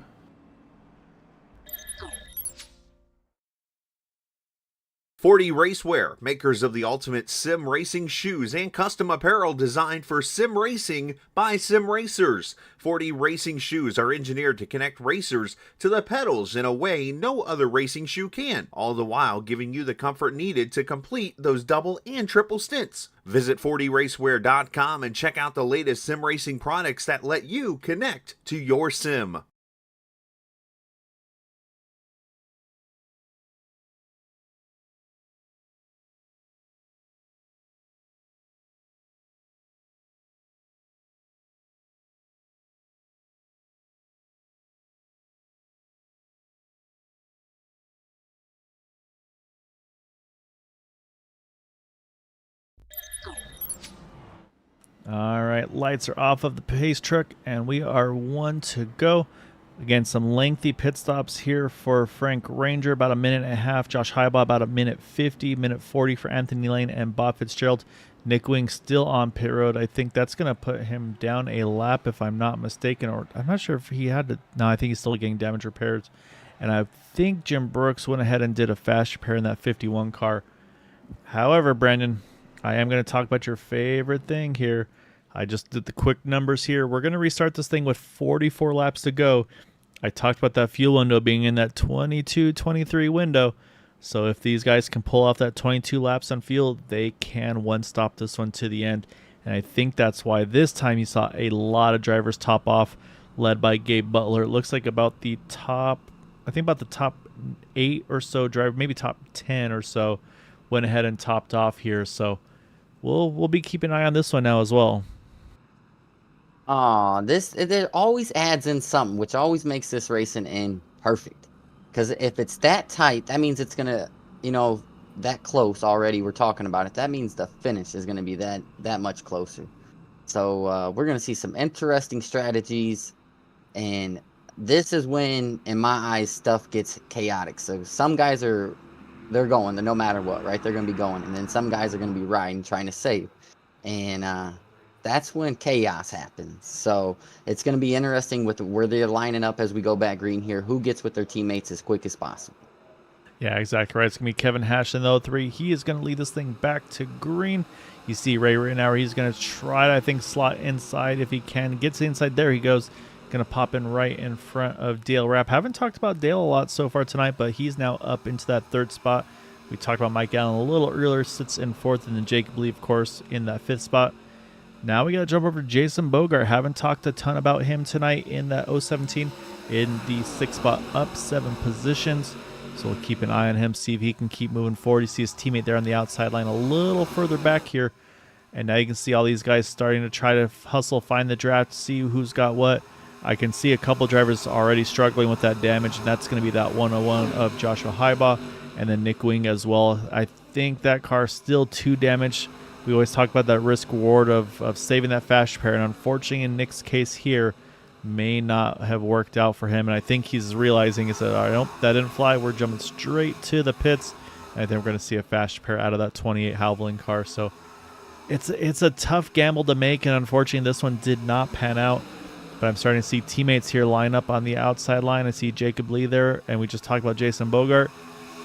4D Racewear, makers of the ultimate sim racing shoes and custom apparel designed for sim racing by sim racers. 4D racing shoes are engineered to connect racers to the pedals in a way no other racing shoe can, all the while giving you the comfort needed to complete those double and triple stints. Visit 4dracewear.com and check out the latest sim racing products that let you connect to your sim. All right, lights are off of the pace truck, and we are one to go. Again, some lengthy pit stops here for Frank Ranger, about a minute and a half. Josh Heibaugh, about a minute 50, minute 40 for Anthony Lane and Bob Fitzgerald. Nick Wing still on pit road. I think that's going to put him down a lap, if I'm not mistaken. Or I'm not sure if he had to. No, I think he's still getting damage repairs. And I think Jim Brooks went ahead and did a fast repair in that 51 car. However, Brandon, I am going to talk about your favorite thing here. I just did the quick numbers here. We're going to restart this thing with 44 laps to go. I talked about that fuel window being in that 22-23 window. So if these guys can pull off that 22 laps on fuel, they can one-stop this one to the end. And I think that's why this time you saw a lot of drivers top off, led by Gabe Butler. It looks like about the top 8 or so driver, maybe top 10 or so, went ahead and topped off here. So we'll be keeping an eye on this one now as well. It always adds in something, which always makes this racing end perfect. Because if it's that tight, that means it's gonna, that close already. We're talking about it. That means the finish is gonna be that much closer. So we're gonna see some interesting strategies, and this is when, in my eyes, stuff gets chaotic. So some guys they're going, no matter what, right? They're gonna be going, and then some guys are gonna be riding, trying to save, and that's when chaos happens. So it's going to be interesting with where they're lining up as we go back green here. Who gets with their teammates as quick as possible? Yeah, exactly right. It's going to be Kevin Hash in the 03. He is going to lead this thing back to green. You see Ray Rittenauer. He's going to try to, I think, slot inside if he can. Gets inside. There he goes. Going to pop in right in front of Dale Rapp. Haven't talked about Dale a lot so far tonight, but he's now up into that third spot. We talked about Mike Allen a little earlier. Sits in fourth, and then Jacob Lee, of course, in that fifth spot. Now we got to jump over to Jason Bogart. Haven't talked a ton about him tonight in that 017 in the sixth spot, up 7 positions. So we'll keep an eye on him, see if he can keep moving forward. You see his teammate there on the outside line a little further back here. And now you can see all these guys starting to try to hustle, find the draft, see who's got what. I can see a couple drivers already struggling with that damage, and that's going to be that 101 of Joshua Heibaugh and then Nick Wing as well. I think that car's still too damaged. We always talk about that risk reward of saving that fast repair, and unfortunately in Nick's case here, may not have worked out for him. And I think he's realizing, he said, all right, nope, that didn't fly. We're jumping straight to the pits. And I think we're going to see a fast repair out of that 28 Havoline car. So it's a tough gamble to make, and unfortunately this one did not pan out. But I'm starting to see teammates here line up on the outside line. I see Jacob Lee there, and we just talked about Jason Bogart.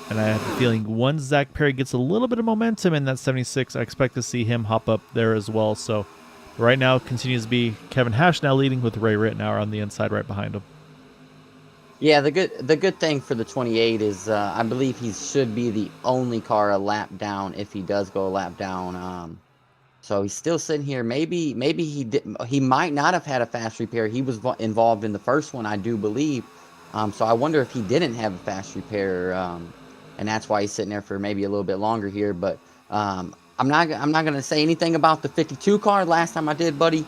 And I have a feeling once Zach Perry gets a little bit of momentum in that 76, I expect to see him hop up there as well. So right now it continues to be Kevin Hash now leading with Ray Rittenauer on the inside right behind him. Yeah, the good thing for the 28 is I believe he should be the only car a lap down if he does go a lap down. So he's still sitting here. Maybe he might not have had a fast repair. He was involved in the first one, I do believe. So I wonder if he didn't have a fast repair, and that's why he's sitting there for maybe a little bit longer here. But I'm not gonna say anything about the 52 car. Last time I did, buddy,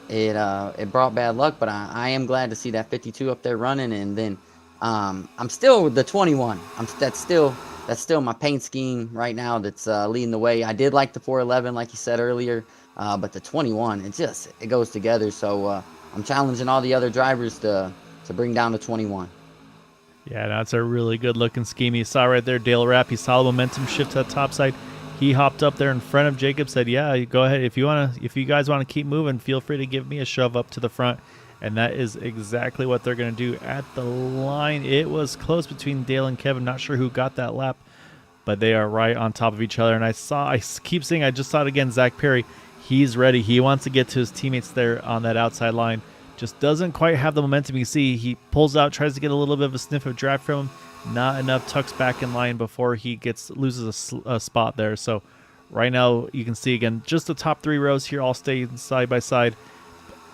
it brought bad luck. But I am glad to see that 52 up there running. And then I'm still with the 21. That's still my paint scheme right now. That's leading the way. I did like the 411, like you said earlier, but the 21, it goes together. So I'm challenging all the other drivers to bring down the 21. Yeah, that's a really good looking scheme. You saw right there Dale Rapp. He saw the momentum shift to the top side. he hopped up there in front of Jacob, said, yeah, go ahead. If you guys want to keep moving, feel free to give me a shove up to the front. And that is exactly what they're going to do at the line. It was close between Dale and Kevin. Not sure who got that lap, but they are right on top of each other. And I keep seeing, I just saw it again, Zach Perry. He's ready. He wants to get to his teammates there on that outside line. Just doesn't quite have the momentum. You see, he pulls out, tries to get a little bit of a sniff of draft from him. Not enough, tucks back in line before he loses a spot there. So right now you can see again, just the top 3 rows here all stay side by side.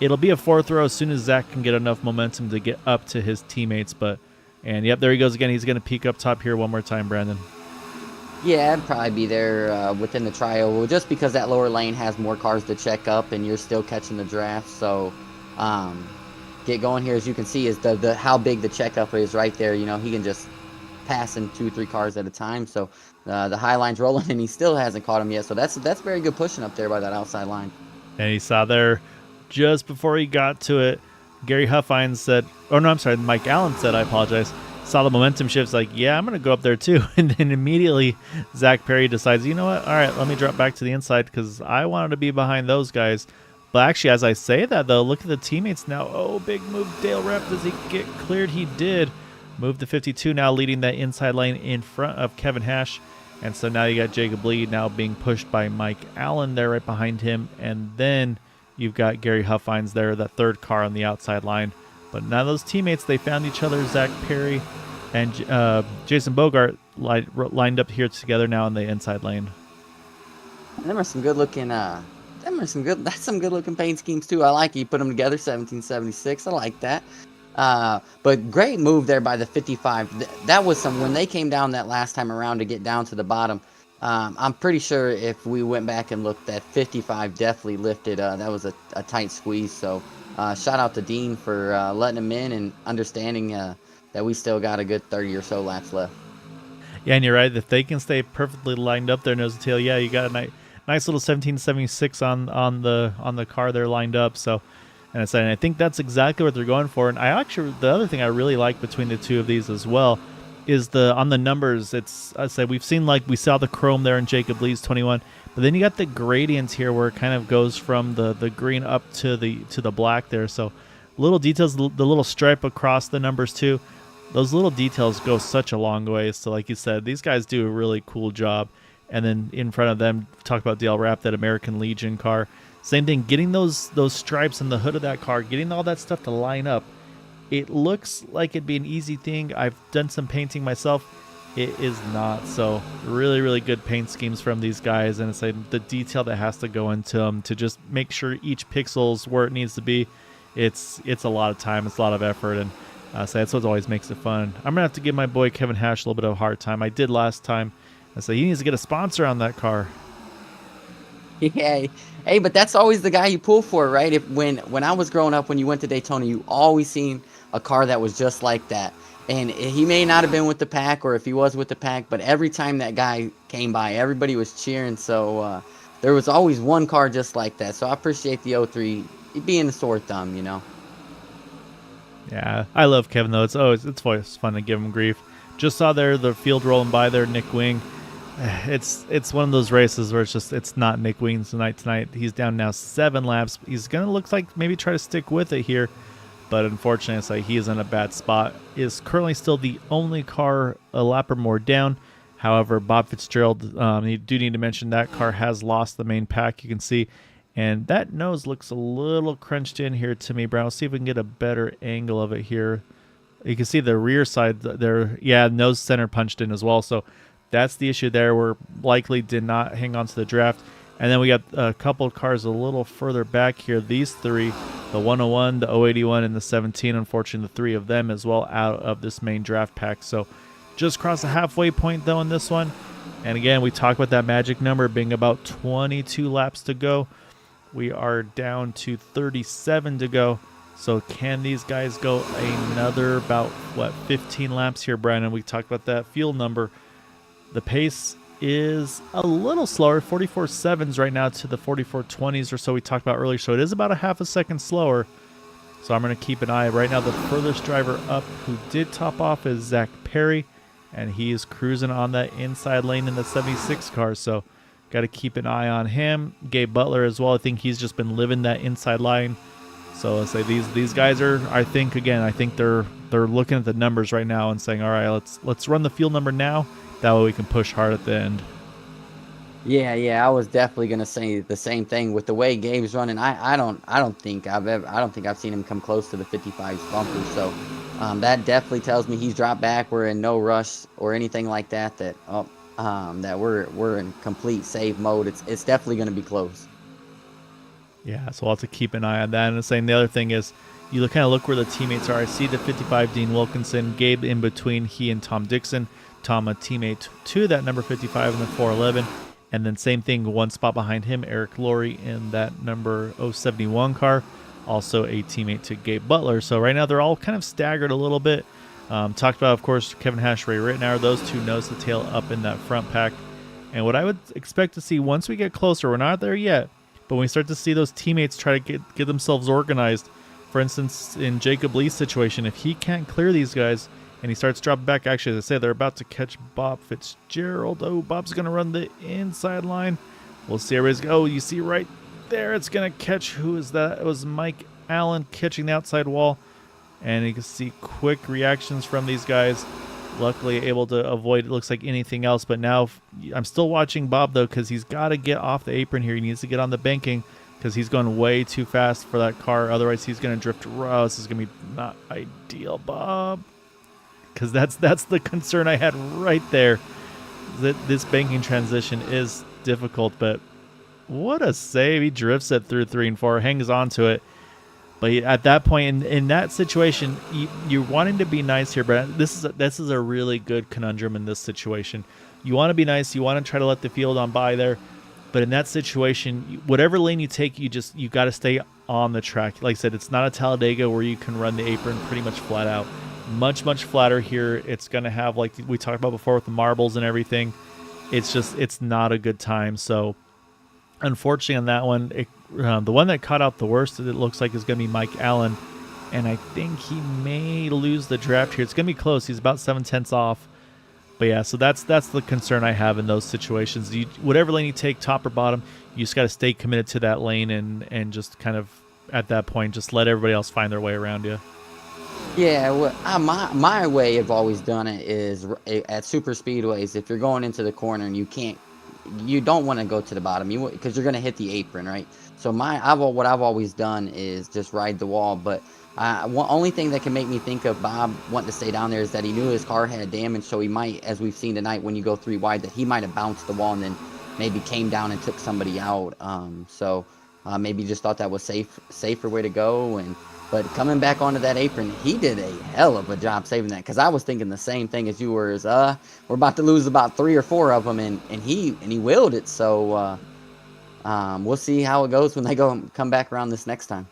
It'll be a 4th row as soon as Zach can get enough momentum to get up to his teammates. And yep, there he goes again. He's going to peek up top here one more time, Brandon. Yeah, I'd probably be there within the tri-oval, just because that lower lane has more cars to check up, and you're still catching the draft. So get going here. As you can see, is the how big the checkup is right there. You know, he can just pass in 2-3 cars at a time. So the high line's rolling, and he still hasn't caught him yet. So that's very good pushing up there by that outside line. And he saw there just before he got to it, Gary Huffines said, oh no, I'm sorry, Mike Allen said, I apologize, saw the momentum shifts, like, yeah, I'm going to go up there too. And then immediately Zach Perry decides, you know what, all right, let me drop back to the inside because I wanted to be behind those guys. But actually, as I say that, though, look at the teammates now. Oh, big move, Dale Rep. Does he get cleared? He did. Move to 52 now, leading that inside lane in front of Kevin Hash. And so now you got Jacob Lee now being pushed by Mike Allen there right behind him. And then you've got Gary Huffines there, that 3rd car on the outside line. But now those teammates, they found each other. Zach Perry and Jason Bogart lined up here together now in the inside lane. And them are some good looking. That's some good looking paint schemes too. I like it. You put them together, 1776. I like that. But great move there by the 55. That was when they came down that last time around to get down to the bottom. I'm pretty sure if we went back and looked, that 55 definitely lifted. That was a tight squeeze. So shout out to Dean for letting him in and understanding that we still got a good 30 or so laps left. Yeah, and you're right. If they can stay perfectly lined up there, nose to tail, yeah, you got a nice little 1776 on the car there lined up. So, and I think that's exactly what they're going for. And the other thing I really like between the two of these as well is on the numbers. I say we saw the chrome there in Jacob Lee's 21, but then you got the gradients here where it kind of goes from the green up to the black there. So little details, the little stripe across the numbers too. Those little details go such a long way. So like you said, these guys do a really cool job. And then in front of them, talk about Dale Rapp, that American Legion car. Same thing, getting those stripes in the hood of that car, getting all that stuff to line up. It looks like it'd be an easy thing. I've done some painting myself. It is not. So really, really good paint schemes from these guys. And it's like the detail that has to go into them to just make sure each pixel's where it needs to be. It's a lot of time. It's a lot of effort. And so that's what always makes it fun. I'm going to have to give my boy Kevin Hash a little bit of a hard time. I did last time. So he needs to get a sponsor on that car. Yeah, hey, but that's always the guy you pull for, right? When I was growing up, when you went to Daytona, you always seen a car that was just like that. And he may not have been with the pack, or if he was with the pack, but every time that guy came by, everybody was cheering. So there was always one car just like that. So I appreciate the 03 being the sore thumb, you know. Yeah, I love Kevin though. It's always fun to give him grief. Just saw there the field rolling by there, Nick Wing. It's one of those races where it's not Nick Wing's tonight. He's down now 7 laps. He's gonna look like maybe try to stick with it here, but unfortunately, it's like he is in a bad spot. Is currently still the only car a lap or more down. However, Bob Fitzgerald, you do need to mention that car has lost the main pack. You can see, and that nose looks a little crunched in here to me, Brown. Let's see if we can get a better angle of it here. You can see the rear side there. Yeah, nose center punched in as well. So that's the issue there. We're likely did not hang on to the draft. And then we got a couple of cars a little further back here. These 3, the 101, the 081, and the 17. Unfortunately, the 3 of them as well out of this main draft pack. So just crossed the halfway point, though, in this one. And again, we talk about that magic number being about 22 laps to go. We are down to 37 to go. So can these guys go another about, 15 laps here, Brandon? We talked about that fuel number. The pace is a little slower, 44.7s right now to the 44.20s or so we talked about earlier. So it is about a half a second slower. So I'm going to keep an eye. Right now, the furthest driver up who did top off is Zach Perry, and he is cruising on that inside lane in the 76 car. So Got to keep an eye on him. Gabe Butler as well. I think he's just been living that inside line. So I'll say these guys are, I think they're looking at the numbers right now and saying, all right, let's run the field number now. That way we can push hard at the end. Yeah, I was definitely gonna say the same thing with the way Gabe's running. I don't think I've seen him come close to the 55's bumper. So that definitely tells me he's dropped back. We're in no rush or anything like that. That we're in complete save mode. It's definitely gonna be close. Yeah, so we'll have to keep an eye on that. And the other thing is, you kind of look where the teammates are. I see the 55 Dean Wilkinson, Gabe in between he and Tom Dixon. Tom a teammate to that number 55 in the 411. And then same thing, one spot behind him, Eric Laurie in that number 071 car, also a teammate to Gabe Butler. So right now they're all kind of staggered a little bit. Talked about, of course, Kevin Hash, Ray Rittenauer. Those two nose to tail up in that front pack. And what I would expect to see once we get closer, we're not there yet, but when we start to see those teammates try to get themselves organized, for instance, in Jacob Lee's situation, if he can't clear these guys, and he starts dropping back. Actually, as I say, they're about to catch Bob Fitzgerald. Oh, Bob's going to run the inside line. We'll see everybody's go. Oh, you see right there, it's going to catch. Who is that? It was Mike Allen catching the outside wall. And you can see quick reactions from these guys. Luckily able to avoid, it looks like, anything else. But now I'm still watching Bob, though, because he's got to get off the apron here. He needs to get on the banking because he's going way too fast for that car. Otherwise, he's going to drift. Oh, this is going to be not ideal, Bob. Because that's the concern I had right there. That this banking transition is difficult, but what a save. He drifts it through 3 and 4, hangs on to it. But at that point, in that situation, you're wanting to be nice here, but this is a really good conundrum in this situation. You want to be nice. You want to try to let the field on by there. But in that situation, whatever lane you take, you got to stay on the track. Like I said, it's not a Talladega where you can run the apron pretty much flat out. Much flatter here. It's going to have, like we talked about before with the marbles and everything. It's not a good time. So unfortunately on that one, the one that caught out the worst, it looks like, is going to be Mike Allen. And I think he may lose the draft here. It's going to be close. He's about 7/10 off. But yeah, so that's the concern I have in those situations. Whatever lane you take, top or bottom, you just got to stay committed to that lane and just kind of at that point, just let everybody else find their way around you. Yeah, well, my way of always done it is at super speedways. If you're going into the corner and you don't want to go to the bottom, because you're gonna hit the apron, right? So what I've always done is just ride the wall. But only thing that can make me think of Bob wanting to stay down there is that he knew his car had damage, so he might, as we've seen tonight, when you go 3 wide, that he might have bounced the wall and then maybe came down and took somebody out. So maybe just thought that was safer way to go. But coming back onto that apron, he did a hell of a job saving that, because I was thinking the same thing as you were. We're about to lose about 3 or 4 of them, and he willed it. So we'll see how it goes when they come back around this next time.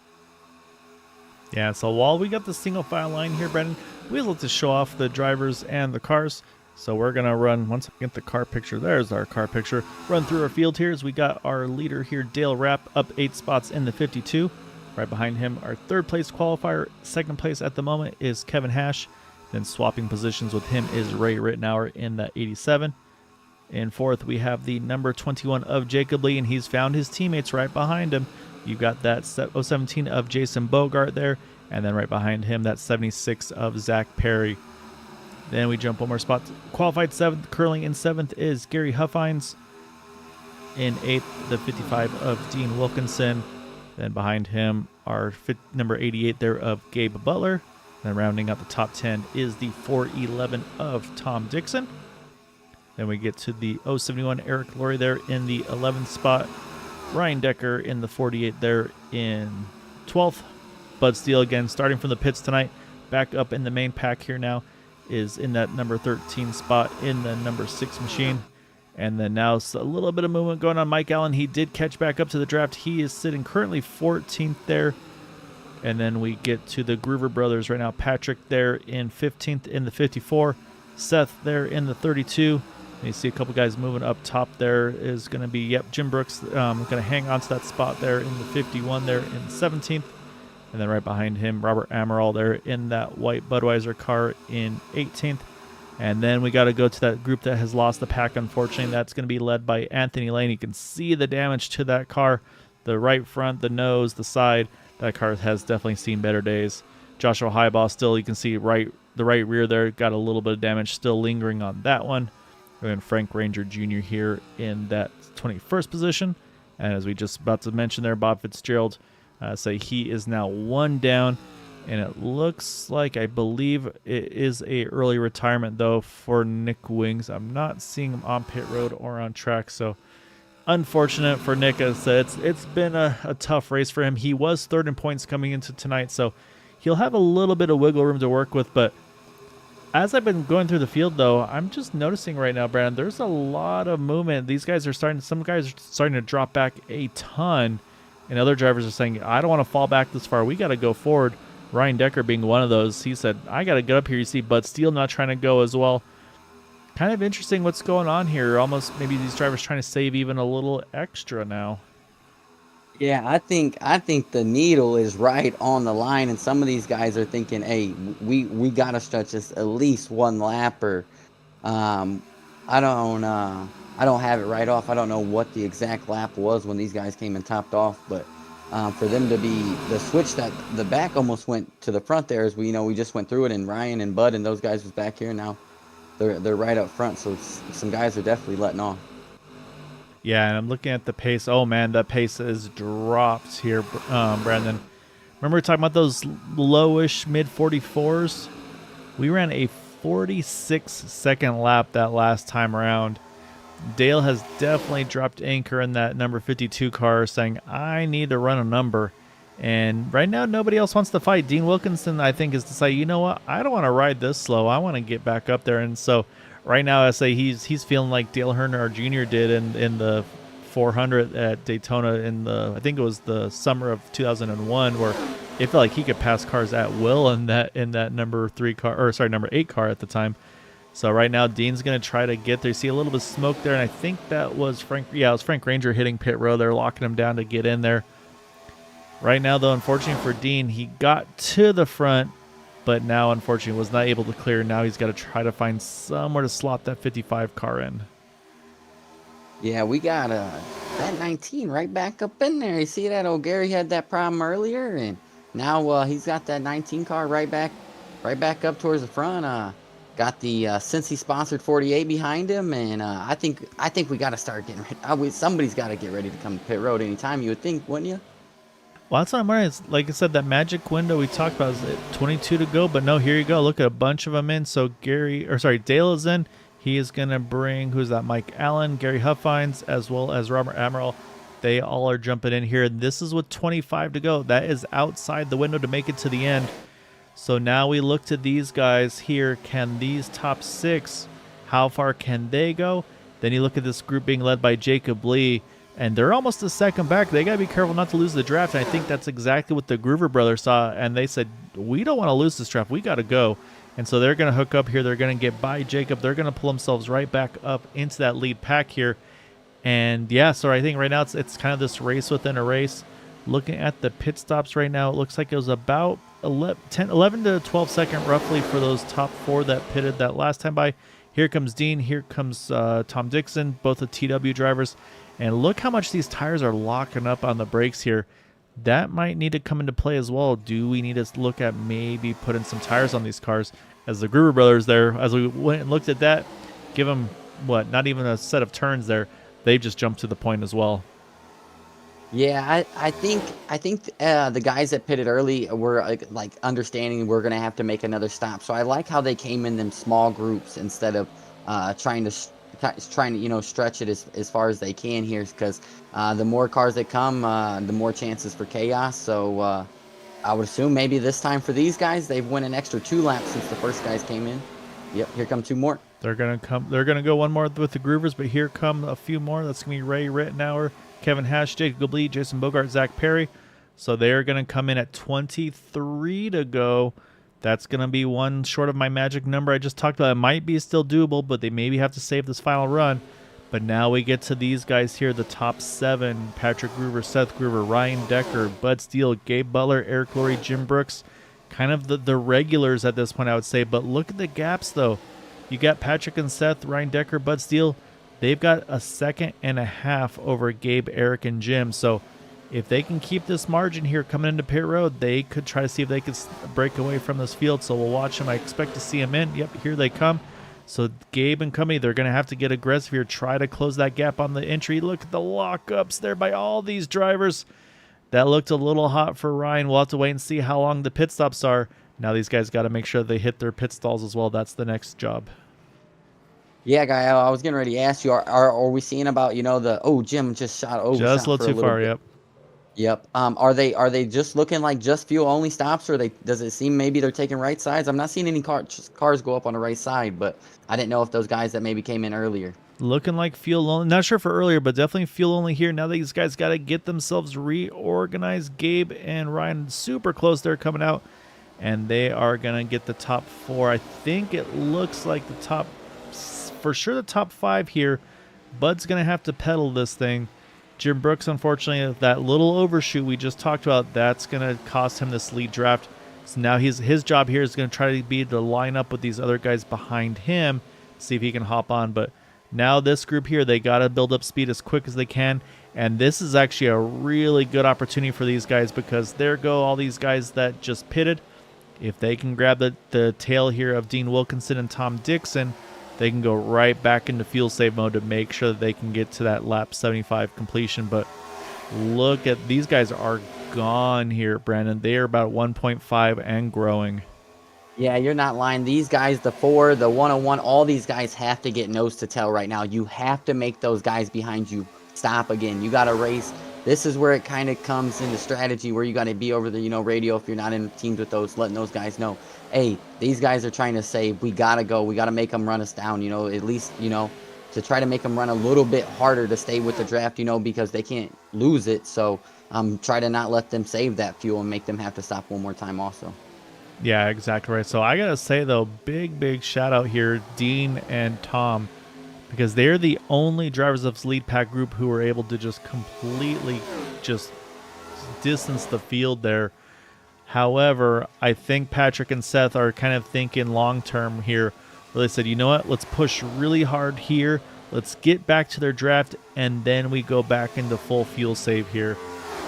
Yeah, so while we got the single file line here, Brendan, we love to show off the drivers and the cars. So we're going to run, once I get the car picture, there's our car picture, run through our field here as we got our leader here, Dale Rapp, up 8 spots in the 52. Right behind him, our 3rd place qualifier. 2nd place at the moment is Kevin Hash. Then swapping positions with him is Ray Rittenauer in that 87. In 4th, we have the number 21 of Jacob Lee, and he's found his teammates right behind him. You've got that 017 of Jason Bogart there, and then right behind him, that 76 of Zach Perry. Then we jump one more spot. Qualified 7th, curling in 7th is Gary Huffines. In 8th, the 55 of Dean Wilkinson. Then behind him, our number 88 there of Gabe Butler. Then rounding out the top 10 is the 411 of Tom Dixon. Then we get to the 071 Eric Laurie there in the 11th spot. Ryan Decker in the 48 there in 12th. Bud Steele again starting from the pits tonight. Back up in the main pack here now is in that number 13 spot in the number 6 machine. And then now a little bit of movement going on. Mike Allen, he did catch back up to the draft. He is sitting currently 14th there. And then we get to the Groover brothers right now. Patrick there in 15th in the 54. Seth there in the 32. And you see a couple guys moving up top there is going to be, Jim Brooks going to hang on to that spot there in the 51 there in 17th. And then right behind him, Robert Amaral there in that white Budweiser car in 18th. And then we got to go to that group that has lost the pack, unfortunately. That's going to be led by Anthony Lane. You can see the damage to that car, the right front, the nose, the side. That car has definitely seen better days. Joshua Highball still, you can see the right rear there, got a little bit of damage still lingering on that one. And Frank Ranger Jr. here in that 21st position. And as we just about to mention there, Bob Fitzgerald say he is now 1 down. And it looks like, I believe it is a early retirement, though, for Nick Wings. I'm not seeing him on pit road or on track, so unfortunate for Nick. As I said, it's been a tough race for him. He was 3rd in points coming into tonight, so he'll have a little bit of wiggle room to work with. But as I've been going through the field, though, I'm just noticing right now, Brandon, there's a lot of movement. Some guys are starting to drop back a ton, and other drivers are saying, I don't want to fall back this far. We got to go forward. Ryan Decker being one of those. He said, I got to get up here. You see Bud Steele not trying to go as well. Kind of interesting what's going on here. Almost maybe these drivers trying to save even a little extra now. Yeah, I think the needle is right on the line, and some of these guys are thinking, hey, we got to stretch this at least 1 lap. Or I don't have it right off. I don't know what the exact lap was when these guys came and topped off, but for them to be the switch that the back almost went to the front there, as we just went through it, and Ryan and Bud and those guys was back here. Now they're right up front, so some guys are definitely letting off. Yeah, and I'm looking at the pace. Oh man, that pace is dropped here, Brandon. Remember we were talking about those lowish mid 44s? We ran a 46-second lap that last time around. Dale has definitely dropped anchor in that number 52 car, saying, I need to run a number. And right now, nobody else wants to fight. Dean Wilkinson, I think, is to say, you know what? I don't want to ride this slow. I want to get back up there. And so right now, I say he's feeling like Dale Earnhardt Jr. did in the 400 at Daytona I think it was the summer of 2001, where it felt like he could pass cars at will in that number 8 car at the time. So right now, Dean's going to try to get there. You see a little bit of smoke there, and I think that was Frank. Yeah, it was Frank Ranger hitting pit row. They're locking him down to get in there. Right now, though, unfortunately for Dean, he got to the front, but now, unfortunately, was not able to clear. Now he's got to try to find somewhere to slot that 55 car in. Yeah, we got that 19 right back up in there. You see that? Gary had that problem earlier, and now he's got that 19 car right back up towards the front. Got the Cincy sponsored 48 behind him, and I think we got to start getting ready. Somebody's got to get ready to come to pit road anytime. You would think, wouldn't you? Well, that's what I'm wondering. Like I said, that magic window we talked about is 22 to go, but no, here you go. Look at a bunch of them in. So Dale is in. He is going to bring, who's that? Mike Allen, Gary Huffines, as well as Robert Amaral. They all are jumping in here. This is with 25 to go. That is outside the window to make it to the end. So now we look to these guys here. Can these top 6, how far can they go? Then you look at this group being led by Jacob Lee, and they're almost a second back. They got to be careful not to lose the draft, and I think that's exactly what the Groover brothers saw, and they said, we don't want to lose this draft. We got to go. And so they're going to hook up here. They're going to get by Jacob. They're going to pull themselves right back up into that lead pack here. And, yeah, so I think right now it's kind of this race within a race. Looking at the pit stops right now, it looks like it was about 11 to 12 second roughly for those top 4 that pitted that last time by. Here comes Dean. Here comes Tom Dixon, both the TW drivers. And look how much these tires are locking up on the brakes here. That might need to come into play as well. Do we need to look at maybe putting some tires on these cars? As the Gruber brothers there, as we went and looked at that, give them, not even a set of turns there. They just jumped to the point as well. Yeah, I think the guys that pitted early were like understanding we're gonna have to make another stop. So I like how they came in them small groups instead of trying to stretch it as far as they can here, because the more cars that come, the more chances for chaos. So I would assume maybe this time for these guys, they've won an extra 2 laps since the first guys came in. Yep, here come 2 more. They're gonna go one more with the Groovers, but here come a few more. That's gonna be Ray Rittenauer, Kevin Hash, Jacob Lee, Jason Bogart, Zach Perry. So they're going to come in at 23 to go. That's going to be one short of my magic number I just talked about. It might be still doable, but they maybe have to save this final run. But now we get to these guys here, the top 7. Patrick Groover, Seth Groover, Ryan Decker, Bud Steele, Gabe Butler, Eric Lurie, Jim Brooks. Kind of the regulars at this point, I would say. But look at the gaps, though. You got Patrick and Seth, Ryan Decker, Bud Steele. They've got a 1.5 seconds over Gabe, Eric, and Jim. So if they can keep this margin here coming into pit road, they could try to see if they could break away from this field. So we'll watch them. I expect to see them in. Yep, here they come. So Gabe and company, they're going to have to get aggressive here, try to close that gap on the entry. Look at the lockups there by all these drivers. That looked a little hot for Ryan. We'll have to wait and see how long the pit stops are. Now these guys got to make sure they hit their pit stalls as well. That's the next job. Yeah, Guy, I was getting ready to ask you, are we seeing about, Jim just shot over? Just a little too far, yep. Yep. Are they just looking like just fuel only stops, or does it seem maybe they're taking right sides? I'm not seeing any cars go up on the right side, but I didn't know if those guys that maybe came in earlier. Looking like fuel only. Not sure for earlier, but definitely fuel only here. Now these guys got to get themselves reorganized. Gabe and Ryan super close there coming out, and they are going to get the top 4. I think it looks like the top, for sure the top 5 here. Bud's going to have to pedal this thing. Jim Brooks, unfortunately, that little overshoot we just talked about, that's going to cost him this lead draft. So now his job here is going to try to be to line up with these other guys behind him, see if he can hop on. But now this group here, they got to build up speed as quick as they can. And this is actually a really good opportunity for these guys, because there go all these guys that just pitted. If they can grab the tail here of Dean Wilkinson and Tom Dixon, they can go right back into fuel save mode to make sure that they can get to that lap 75 completion. But look at these guys are gone here, Brandon. They are about 1.5 and growing. Yeah, you're not lying. These guys, the 4, the 101, all these guys have to get nose to tail right now. You have to make those guys behind you stop again. You got to race. This is where it kind of comes into strategy, where you got to be over the radio if you're not in teams with those, letting those guys know, hey, these guys are trying to say, we got to go. We got to make them run us down, at least, to try to make them run a little bit harder to stay with the draft, because they can't lose it. So try to not let them save that fuel and make them have to stop one more time also. Yeah, exactly right. So I got to say, though, big shout out here, Dean and Tom, because they're the only drivers of this lead pack group who were able to just completely just distance the field there. However, I think Patrick and Seth are kind of thinking long-term here, where they said, you know what, let's push really hard here. Let's get back to their draft, and then we go back into full fuel save here.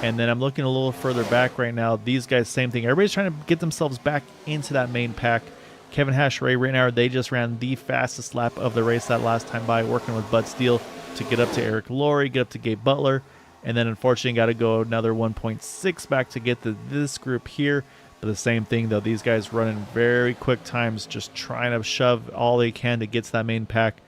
And then I'm looking a little further back right now. These guys, same thing. Everybody's trying to get themselves back into that main pack. Kevin Hash, Ray Rittenauer, they just ran the fastest lap of the race that last time by, working with Bud Steele to get up to Eric Laurie, get up to Gabe Butler, and then unfortunately got to go another 1.6 back to get to this group here. But the same thing, though, these guys running very quick times, just trying to shove all they can to get to that main pack.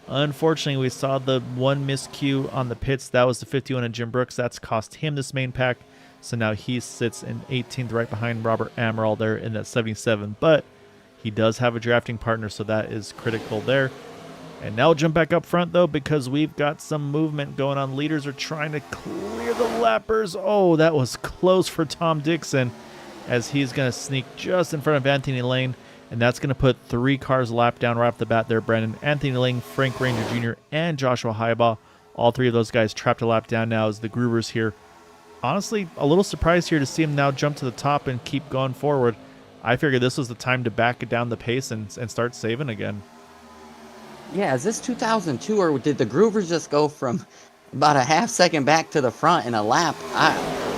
Unfortunately, we saw the one miscue on the pits. That was the 51 of Jim Brooks. That's cost him this main pack. So now he sits in 18th right behind Robert Amaral there in that 77. But he does have a drafting partner, so that is critical there. And now we'll jump back up front, though, because we've got some movement going on. Leaders are trying to clear the lappers. Oh, that was close for Tom Dixon, as he's going to sneak just in front of Anthony Lane. And that's going to put 3 cars lap down right off the bat there, Brandon. Anthony Lane, Frank Ranger Jr., and Joshua Highbaugh. All 3 of those guys trapped a lap down now as the Groovers here. Honestly, a little surprised here to see him now jump to the top and keep going forward. I figured this was the time to back it down the pace and start saving again. Yeah, is this 2002, or did the Groovers just go from about a half second back to the front in a lap?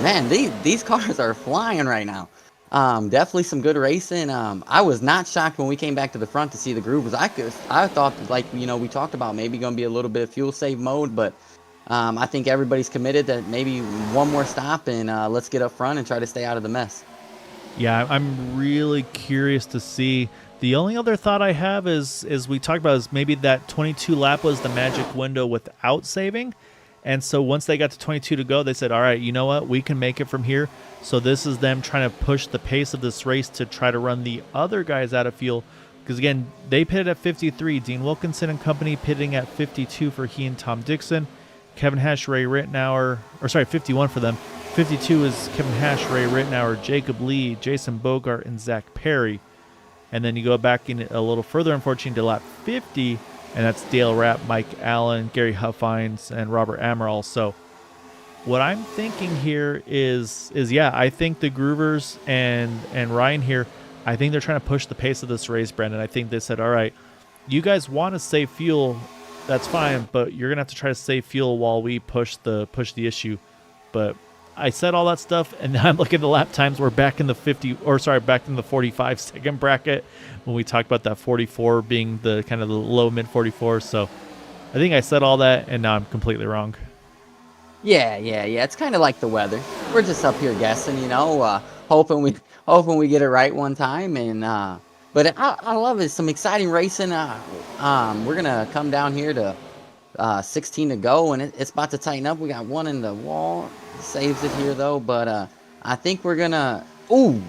Man, these cars are flying right now. Definitely some good racing. I was not shocked when we came back to the front to see the Groovers. I thought, like, we talked about maybe going to be a little bit of fuel save mode, but I think everybody's committed that maybe one more stop and let's get up front and try to stay out of the mess. Yeah, I'm really curious to see. The only other thought I have is we talked about is maybe that 22 lap was the magic window without saving. And so once they got to 22 to go, they said, all right, you know what? We can make it from here. So this is them trying to push the pace of this race to try to run the other guys out of fuel. Because, again, they pitted at 53. Dean Wilkinson and company pitting at 52 for he and Tom Dixon. Kevin Hash, Ray Rittenauer, 51 for them. 52 is Kevin Hash, Ray Rittenauer, Jacob Lee, Jason Bogart, and Zach Perry. And then you go back in a little further, unfortunately, to lap 50, and that's Dale Rapp, Mike Allen, Gary Huffines, and Robert Amaral. So what I'm thinking here is yeah, I think the Groovers and Ryan here, I think they're trying to push the pace of this race, Brendan. I think they said, all right, you guys want to save fuel, that's fine, but you're gonna have to try to save fuel while we push the issue. But I said all that stuff, and now I'm looking at the lap times. We're back in the 45-second bracket when we talked about that 44 being the kind of the low mid 44. So I think I said all that, and now I'm completely wrong. Yeah. It's kind of like the weather. We're just up here guessing, hoping we get it right one time. And but I love it. Some exciting racing. We're gonna come down here to 16 to go, and it's about to tighten up. We got one in the wall, saves it here though. But I think we're gonna. Ooh,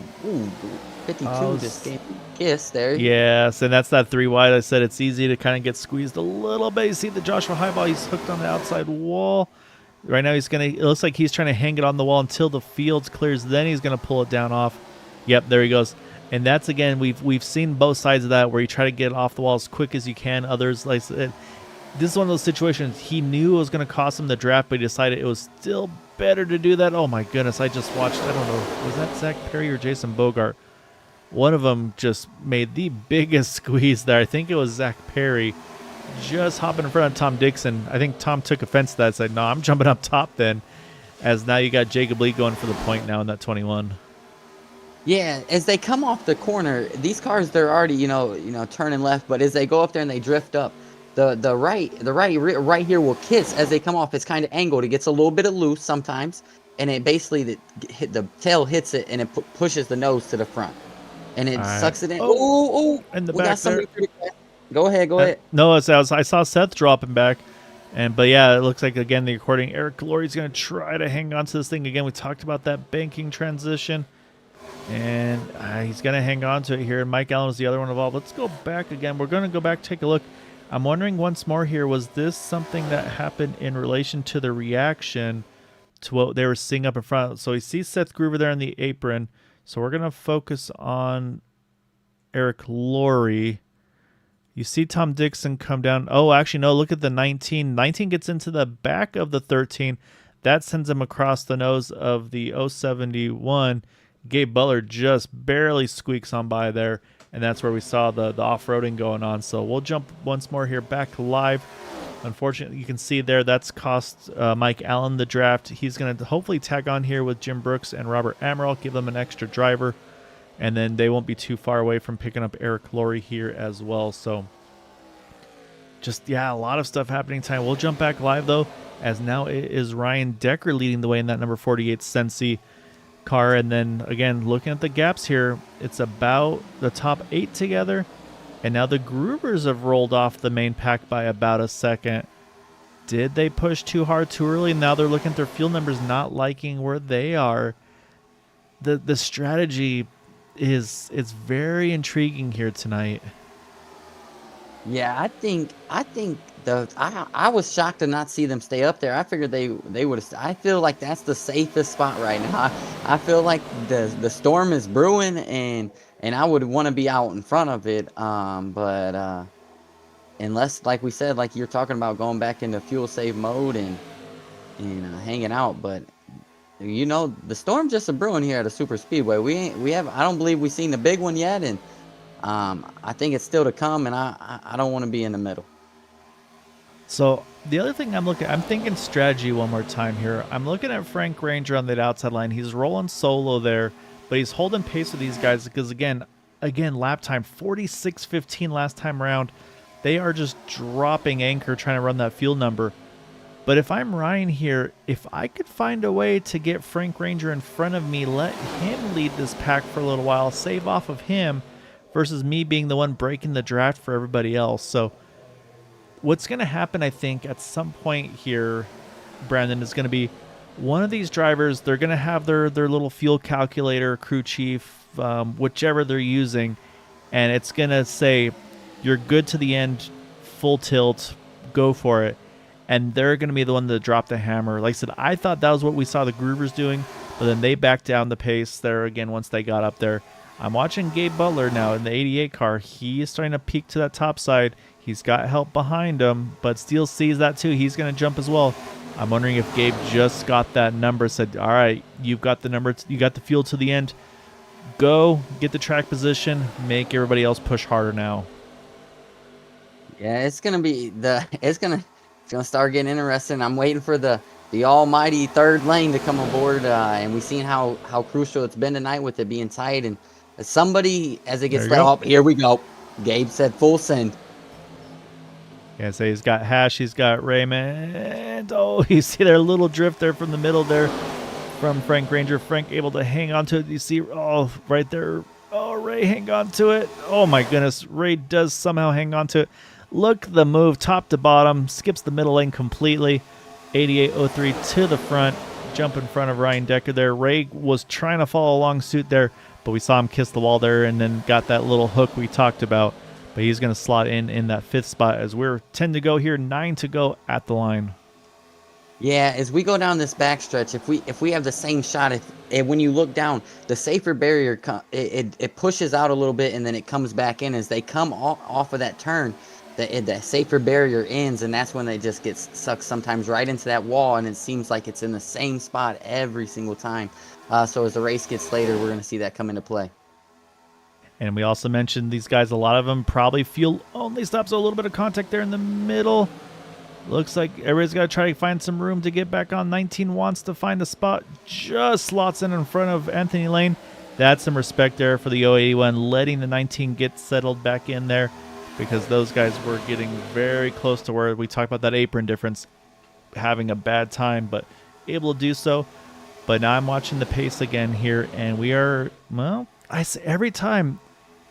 52 just gave me a kiss there. Yes, and that's that 3 wide. I said it's easy to kind of get squeezed a little bit. You see the Joshua Highball, he's hooked on the outside wall. Right now it looks like he's trying to hang it on the wall until the fields clears, then he's going to pull it down off. Yep, there he goes. And that's, again, we've seen both sides of that, where you try to get it off the wall as quick as you can. Others, like this is one of those situations, he knew it was going to cost him the draft, but he decided it was still better to do that. Oh my goodness, I just watched, I don't know, was that Zach Perry or Jason Bogart? One of them just made the biggest squeeze there. I think it was Zach Perry just hopping in front of Tom Dixon. I think Tom took offense to that, said, no, I'm jumping up top then, as now you got Jacob Lee going for the point now in that 21. Yeah, as they come off the corner, these cars, they're already, turning left, but as they go up there and they drift up, the right here will kiss as they come off. It's kind of angled. It gets a little bit of loose sometimes, and it basically the tail hits it, and it pushes the nose to the front, and it sucks it in. Oh, in the back there. Go ahead. No, I saw Seth dropping back, but yeah, it looks like, again, the according Eric Laurie's going to try to hang on to this thing again. We talked about that banking transition, and he's going to hang on to it here. And Mike Allen is the other one involved. Let's go back again. We're going to go back, take a look. I'm wondering once more here, was this something that happened in relation to the reaction to what they were seeing up in front? So he sees Seth Groover there in the apron. So we're going to focus on Eric Laurie. You see Tom Dixon come down. Oh, actually, no, look at the 19. 19 gets into the back of the 13. That sends him across the nose of the 071. Gabe Butler just barely squeaks on by there, and that's where we saw the off-roading going on. So we'll jump once more here back live. Unfortunately, you can see there that's cost Mike Allen the draft. He's going to hopefully tag on here with Jim Brooks and Robert Amaral, give them an extra driver, and then they won't be too far away from picking up Eric Laurie here as well. So just, yeah, a lot of stuff happening tonight. We'll jump back live, though, as now it is Ryan Decker leading the way in that number 48 Sensi car. And then, again, looking at the gaps here, it's about the top 8 together. And now the Groovers have rolled off the main pack by about a second. Did they push too hard too early? Now they're looking at their fuel numbers, not liking where they are. The strategy is very intriguing here tonight. Yeah, I think I was shocked to not see them stay up there. I figured they would have. I feel like that's the safest spot right now. I feel like the storm is brewing, and I would want to be out in front of it. But unless, like we said, like you're talking about going back into fuel save mode and hanging out, but the storm just a brewing here at a super speedway. I don't believe we've seen the big one yet, and I think it's still to come, and I don't want to be in the middle. So the other thing I'm thinking strategy one more time here. I'm looking at Frank Ranger on that outside line. He's rolling solo there, but he's holding pace with these guys because, again, lap time 46:15 last time around. They are just dropping anchor trying to run that fuel number. But if I'm Ryan here, if I could find a way to get Frank Ranger in front of me, let him lead this pack for a little while, save off of him, versus me being the one breaking the draft for everybody else. So what's going to happen, I think, at some point here, Brandon, is going to be one of these drivers, they're going to have their little fuel calculator, crew chief, whichever they're using, and it's going to say, you're good to the end, full tilt, go for it. And they're going to be the one to drop the hammer. Like I said, I thought that was what we saw the Groovers doing, but then they backed down the pace there again once they got up there. I'm watching Gabe Butler now in the 88 car. He is starting to peek to that top side. He's got help behind him, but Steele sees that too. He's going to jump as well. I'm wondering if Gabe just got that number, said, all right, you've got the number, you got the fuel to the end. Go, get the track position, make everybody else push harder now. Yeah, it's gonna start getting interesting. I'm waiting for the almighty third lane to come aboard, and we've seen how crucial it's been tonight with it being tight. And somebody, as it There gets you let go. up, here we go. Gabe said full send. Yeah, so he's got Hash, he's got Raymond. Oh, you see their little drift there from the middle there from Frank Granger. Frank able to hang on to it. You see, oh, right there. Oh, Ray hang on to it. Oh, my goodness. Ray does somehow hang on to it. Look the move, top to bottom. Skips the middle lane completely. 8803 to the front. Jump in front of Ryan Decker there. Ray was trying to follow along suit there, but we saw him kiss the wall there and then got that little hook we talked about. But he's going to slot in that 5th spot as we're 10 to go here, 9 to go at the line. Yeah, as we go down this backstretch, if we have the same shot, if when you look down, the safer barrier it pushes out a little bit and then it comes back in as they come off of that turn. The safer barrier ends, and that's when they just get sucked sometimes right into that wall, and it seems like it's in the same spot every single time. So as the race gets later, we're going to see that come into play. And we also mentioned these guys, a lot of them probably fuel only stops, so a little bit of contact there in the middle. Looks like everybody's got to try to find some room to get back on. 19 wants to find a spot. Just slots in front of Anthony Lane. That's some respect there for the 081, letting the 19 get settled back in there because those guys were getting very close to where we talked about that apron difference, having a bad time, but able to do so. But now I'm watching the pace again here, and we are, well, I say every time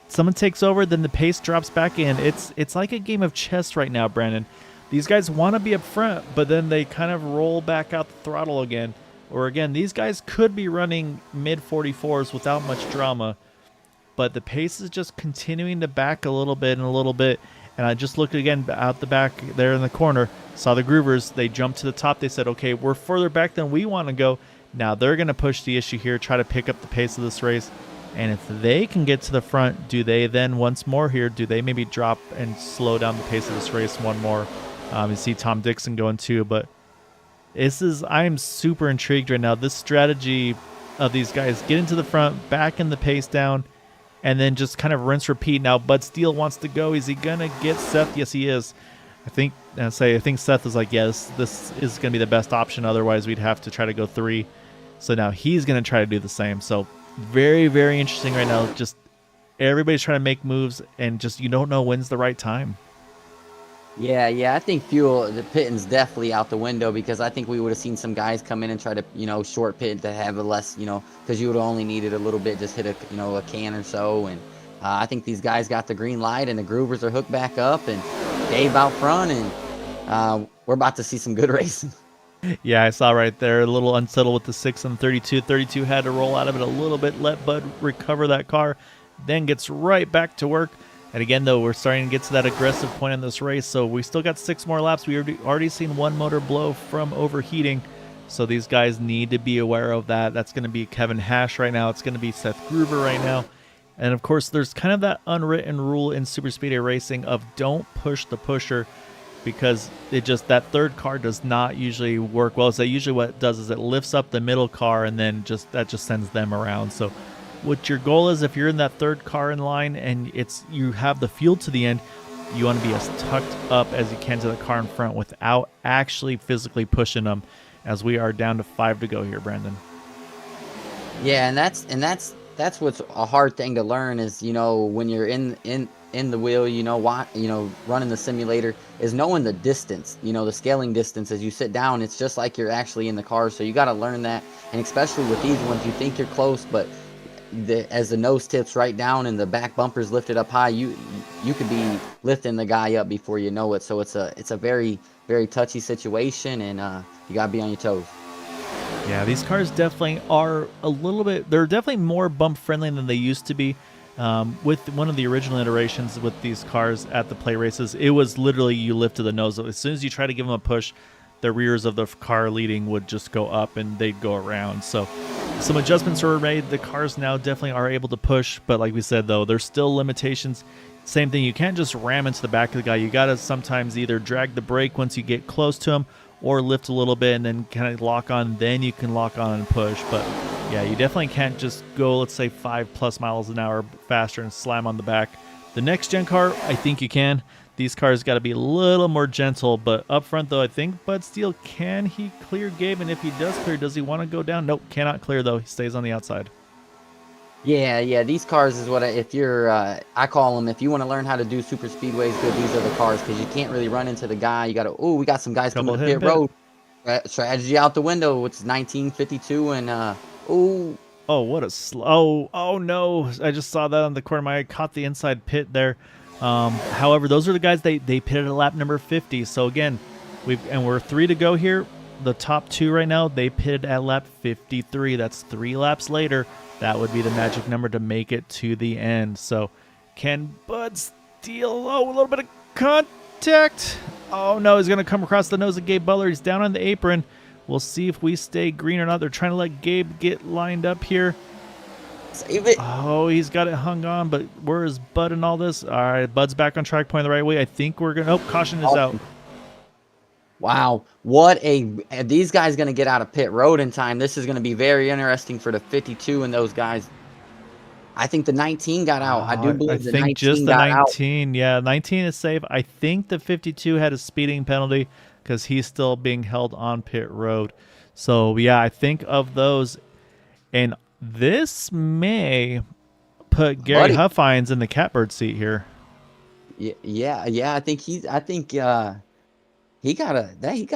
someone takes over, then the pace drops back in. It's like a game of chess right now, Brandon. These guys want to be up front, but then they kind of roll back out the throttle again. Or again, these guys could be running mid 44s without much drama, but the pace is just continuing to back a little bit and a little bit. And I just looked again out the back there in the corner, saw the Groovers. They jumped to the top. They said, okay, we're further back than we want to go. Now they're going to push the issue here, try to pick up the pace of this race. And if they can get to the front, do they then once more here, do they maybe drop and slow down the pace of this race one more? You see Tom Dixon going too, but I'm super intrigued right now. This strategy of these guys getting to the front, backing the pace down, and then just kind of rinse repeat. Now Bud Steele wants to go. Is he gonna get Seth? Yes, he is. I think Seth is like, yes, this is gonna be the best option. Otherwise, we'd have to try to go 3. So now he's gonna try to do the same. So very, very interesting right now. Just everybody's trying to make moves, and just you don't know when's the right time. Yeah, I think the pitting's definitely out the window because I think we would have seen some guys come in and try to, short pit to have a less, because you would have only needed a little bit, just hit a can or so. And I think these guys got the green light and the Groovers are hooked back up and Dave out front, and we're about to see some good racing. Yeah, I saw right there, a little unsettled with the 6 and 32. 32 had to roll out of it a little bit, let Bud recover that car, then gets right back to work. And again, though, we're starting to get to that aggressive point in this race, so we still got 6 more laps. We already seen one motor blow from overheating, so these guys need to be aware of that. That's going to be Kevin Hash right now. It's going to be Seth Groover right now. And, of course, there's kind of that unwritten rule in super speedway racing of don't push the pusher because that third car does not usually work well. So usually what it does is it lifts up the middle car and then that just sends them around. So what your goal is, if you're in that third car in line and you have the fuel to the end, you want to be as tucked up as you can to the car in front without actually physically pushing them, as we are down to 5 to go here, Brandon. Yeah, and that's what's a hard thing to learn is, when you're in the wheel, running the simulator, is knowing the distance, the scaling distance as you sit down. It's just like you're actually in the car, so you got to learn that. And especially with these ones, you think you're close, but as the nose tips right down and the back bumper's lifted up high, you could be lifting the guy up before you know it. So it's a very, very touchy situation, and you gotta be on your toes. Yeah, these cars definitely are they're definitely more bump friendly than they used to be. With one of the original iterations with these cars at the play races, it was literally you lifted the nose. As soon as you try to give them a push, the rears of the car leading would just go up and they'd go around. So some adjustments were made. The cars now definitely are able to push, but like we said, though, there's still limitations. Same thing, you can't just ram into the back of the guy. You got to sometimes either drag the brake once you get close to him or lift a little bit and then kind of lock on. Then you can lock on and push. But yeah, you definitely can't just go, let's say, 5+ miles an hour faster and slam on the back. The next gen car, I think you can. these cars got to be a little more gentle. But up front, though, I think Bud Steele, can he clear Gabe? And if he does clear, does he want to go down? Nope, cannot clear, though. He stays on the outside. Yeah. These cars is what if you're, I call them, if you want to learn how to do super speedways good, these are the cars, because you can't really run into the guy. You got to, we got some guys coming to pit road. Strategy out the window. It's 1952 and, Oh, what a slow. Oh, no. I just saw that on the corner of my eye. Caught the inside pit there. However, those are the guys they pitted at lap number 50. So again, we're 3 to go here. The top 2 right now, they pitted at lap 53. That's 3 laps later. That would be the magic number to make it to the end. So can Bud Steele? Oh, a little bit of contact. Oh no, he's gonna come across the nose of Gabe Butler. He's down on the apron. We'll see if we stay green or not. They're trying to let Gabe get lined up here. Save it. Oh, he's got it hung on, but where is Bud in all this? All right, Bud's back on track, pointing the right way. I think we're gonna. Oh, caution is out. Wow, these guys going to get out of pit road in time. This is going to be very interesting for the 52 and those guys. I think the 19 got out. I do believe the 19 just the got 19. Out. Yeah, 19 is safe. I think the 52 had a speeding penalty because he's still being held on pit road. So yeah, I think of those, and this may put Gary Huffines in the catbird seat here. Yeah. I think he got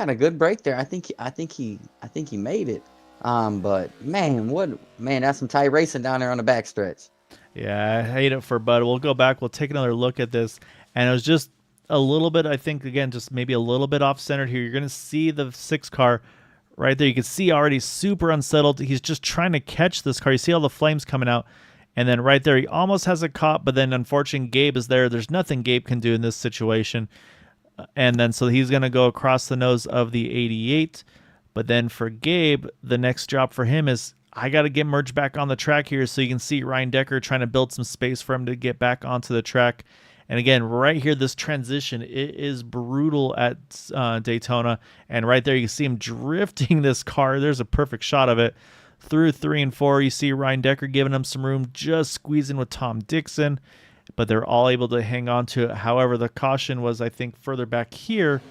a good break there. I think he made it. But man, that's some tight racing down there on the backstretch. Yeah, I hate it for Bud. We'll go back. We'll take another look at this, and it was just a little bit. I think again, just maybe a little bit off centered here. You're gonna see the 6 car right there. You can see already super unsettled. He's just trying to catch this car. You see all the flames coming out, and then right there he almost has a caught, but then unfortunately Gabe is there. There's nothing Gabe can do in this situation. And then so he's going to go across the nose of the 88. But then for Gabe, the next job for him is I got to get merged back on the track here. So you can see Ryan Decker trying to build some space for him to get back onto the track. And again, right here, this transition, it is brutal at Daytona. And right there, you see him drifting this car. There's a perfect shot of it. Through 3 and 4, you see Ryan Decker giving him some room, just squeezing with Tom Dixon. But they're all able to hang on to it. However, the caution was, I think, further back here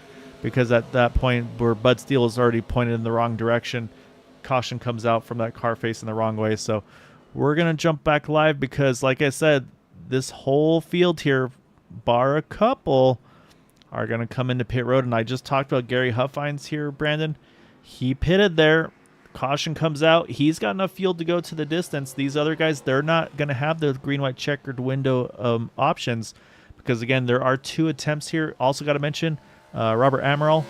because at that point where Bud Steele is already pointed in the wrong direction, caution comes out from that car facing the wrong way. So we're going to jump back live because, like I said, this whole field here, bar a couple, are going to come into pit road. And I just talked about Gary Huffines here, Brandon. He pitted there. Caution comes out. He's got enough fuel to go to the distance. These other guys, they're not going to have the green-white checkered window options because, again, there are 2 attempts here. Also got to mention Robert Amaral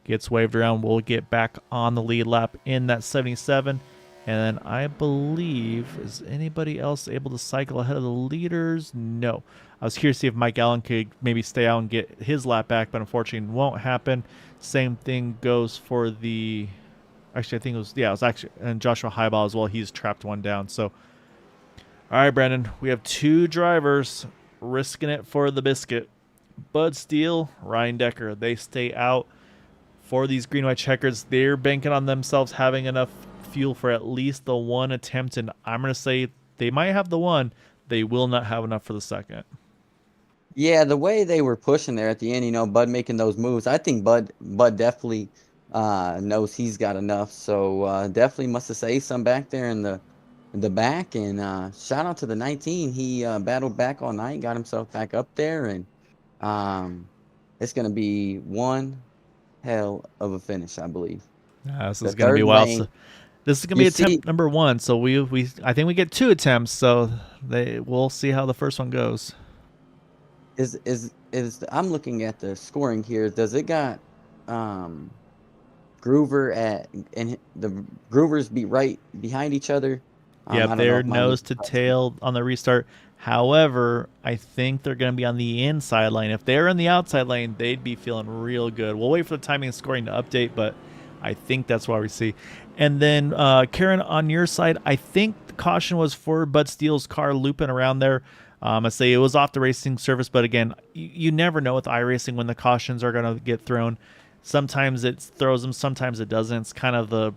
gets waved around. We'll get back on the lead lap in that 77. And then I believe, is anybody else able to cycle ahead of the leaders? No. I was curious to see if Mike Allen could maybe stay out and get his lap back, but unfortunately it won't happen. Same thing goes for the... Actually, I think it was actually, and Joshua Highball as well. He's trapped one down. So, all right, Brandon, we have 2 drivers risking it for the biscuit. Bud Steele, Ryan Decker, they stay out for these green-white checkers. They're banking on themselves having enough fuel for at least the 1 attempt, and I'm going to say they might have the 1. They will not have enough for the second. Yeah, the way they were pushing there at the end, Bud making those moves, I think Bud definitely knows he's got enough. So definitely must have saved some back there in the back. And shout out to the 19. He battled back all night, got himself back up there, and it's going to be one hell of a finish, I believe. This is going to be wild. So this is going to be attempt number 1. So I think we get 2 attempts. So we'll see how the first one goes. I'm looking at the scoring here. Does it got Groover and the Groovers be right behind each other? Yeah, they're nose to tail on the restart. However, I think they're going to be on the inside lane. If they're in the outside lane, they'd be feeling real good. We'll wait for the timing and scoring to update, but I think that's what we see. And then, Karen, on your side, I think the caution was for Bud Steele's car looping around there. I say it was off the racing surface, but again, you never know with iRacing when the cautions are going to get thrown. Sometimes it throws them, sometimes it doesn't. It's kind of the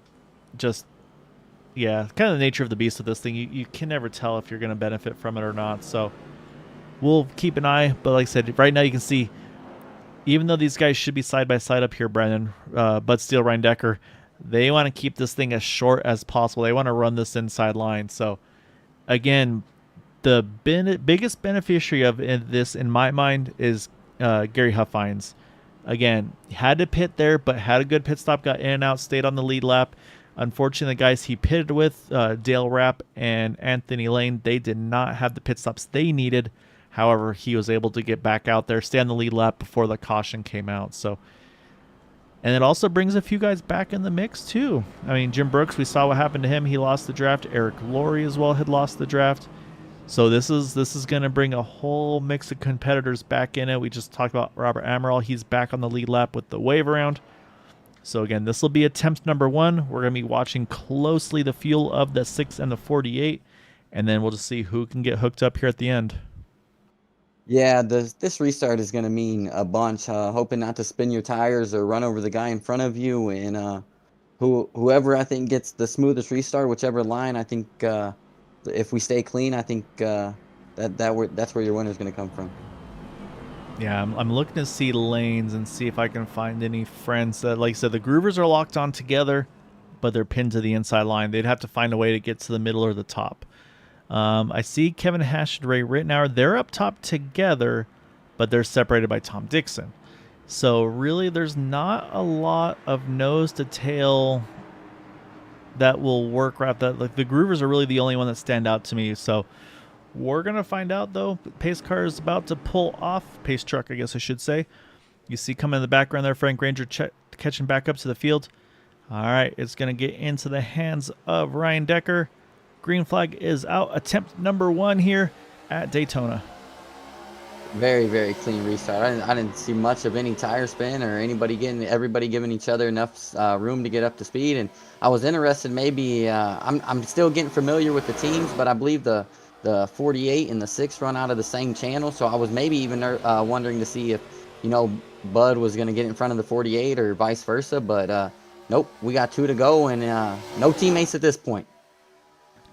nature of the beast of this thing. You can never tell if you're going to benefit from it or not. So we'll keep an eye. But like I said, right now you can see even though these guys should be side by side up here, Brennan, Bud Steele, Ryan Decker, they want to keep this thing as short as possible. They want to run this inside line. So, again, the biggest beneficiary of this, in my mind, is Gary Huffines. Again, had to pit there, but had a good pit stop, got in and out, stayed on the lead lap. Unfortunately, the guys he pitted with, Dale Rapp and Anthony Lane, they did not have the pit stops they needed. However, he was able to get back out there, stay on the lead lap before the caution came out. So, and it also brings a few guys back in the mix too. I mean, Jim Brooks, we saw what happened to him. He lost the draft. Eric Laurie as well had lost the draft. So this is going to bring a whole mix of competitors back in it. We just talked about Robert Amaral. He's back on the lead lap with the wave around. So again, this will be attempt number 1. We're going to be watching closely the fuel of the 6 and the 48, and then we'll just see who can get hooked up here at the end. Yeah, this restart is going to mean a bunch. Hoping not to spin your tires or run over the guy in front of you, and whoever I think gets the smoothest restart, whichever line, I think if we stay clean, I think that's where your winner is going to come from. Yeah, I'm looking to see lanes and see if I can find any friends that, like I said, the Groovers are locked on together, but they're pinned to the inside line. They'd have to find a way to get to the middle or the top. I see Kevin Hash and Ray Rittenauer. They're up top together, but they're separated by Tom Dixon. So really, there's not a lot of nose to tail that will work right. That like the Groovers are really the only one that stand out to me. So we're gonna find out though. Pace car is about to pull off. Pace truck, I guess I should say. You see coming in the background there, Frank Ranger catching back up to the field. All right, it's gonna get into the hands of Ryan Decker. Green flag is out. Attempt number 1 here at Daytona. Very, very clean restart. I didn't see much of any tire spin or everybody giving each other enough room to get up to speed. And I was interested, maybe I'm still getting familiar with the teams, but I believe the 48 and the 6 run out of the same channel. So I was maybe even wondering to see if Bud was going to get in front of the 48 or vice versa. But nope, we got 2 to go, and no teammates at this point.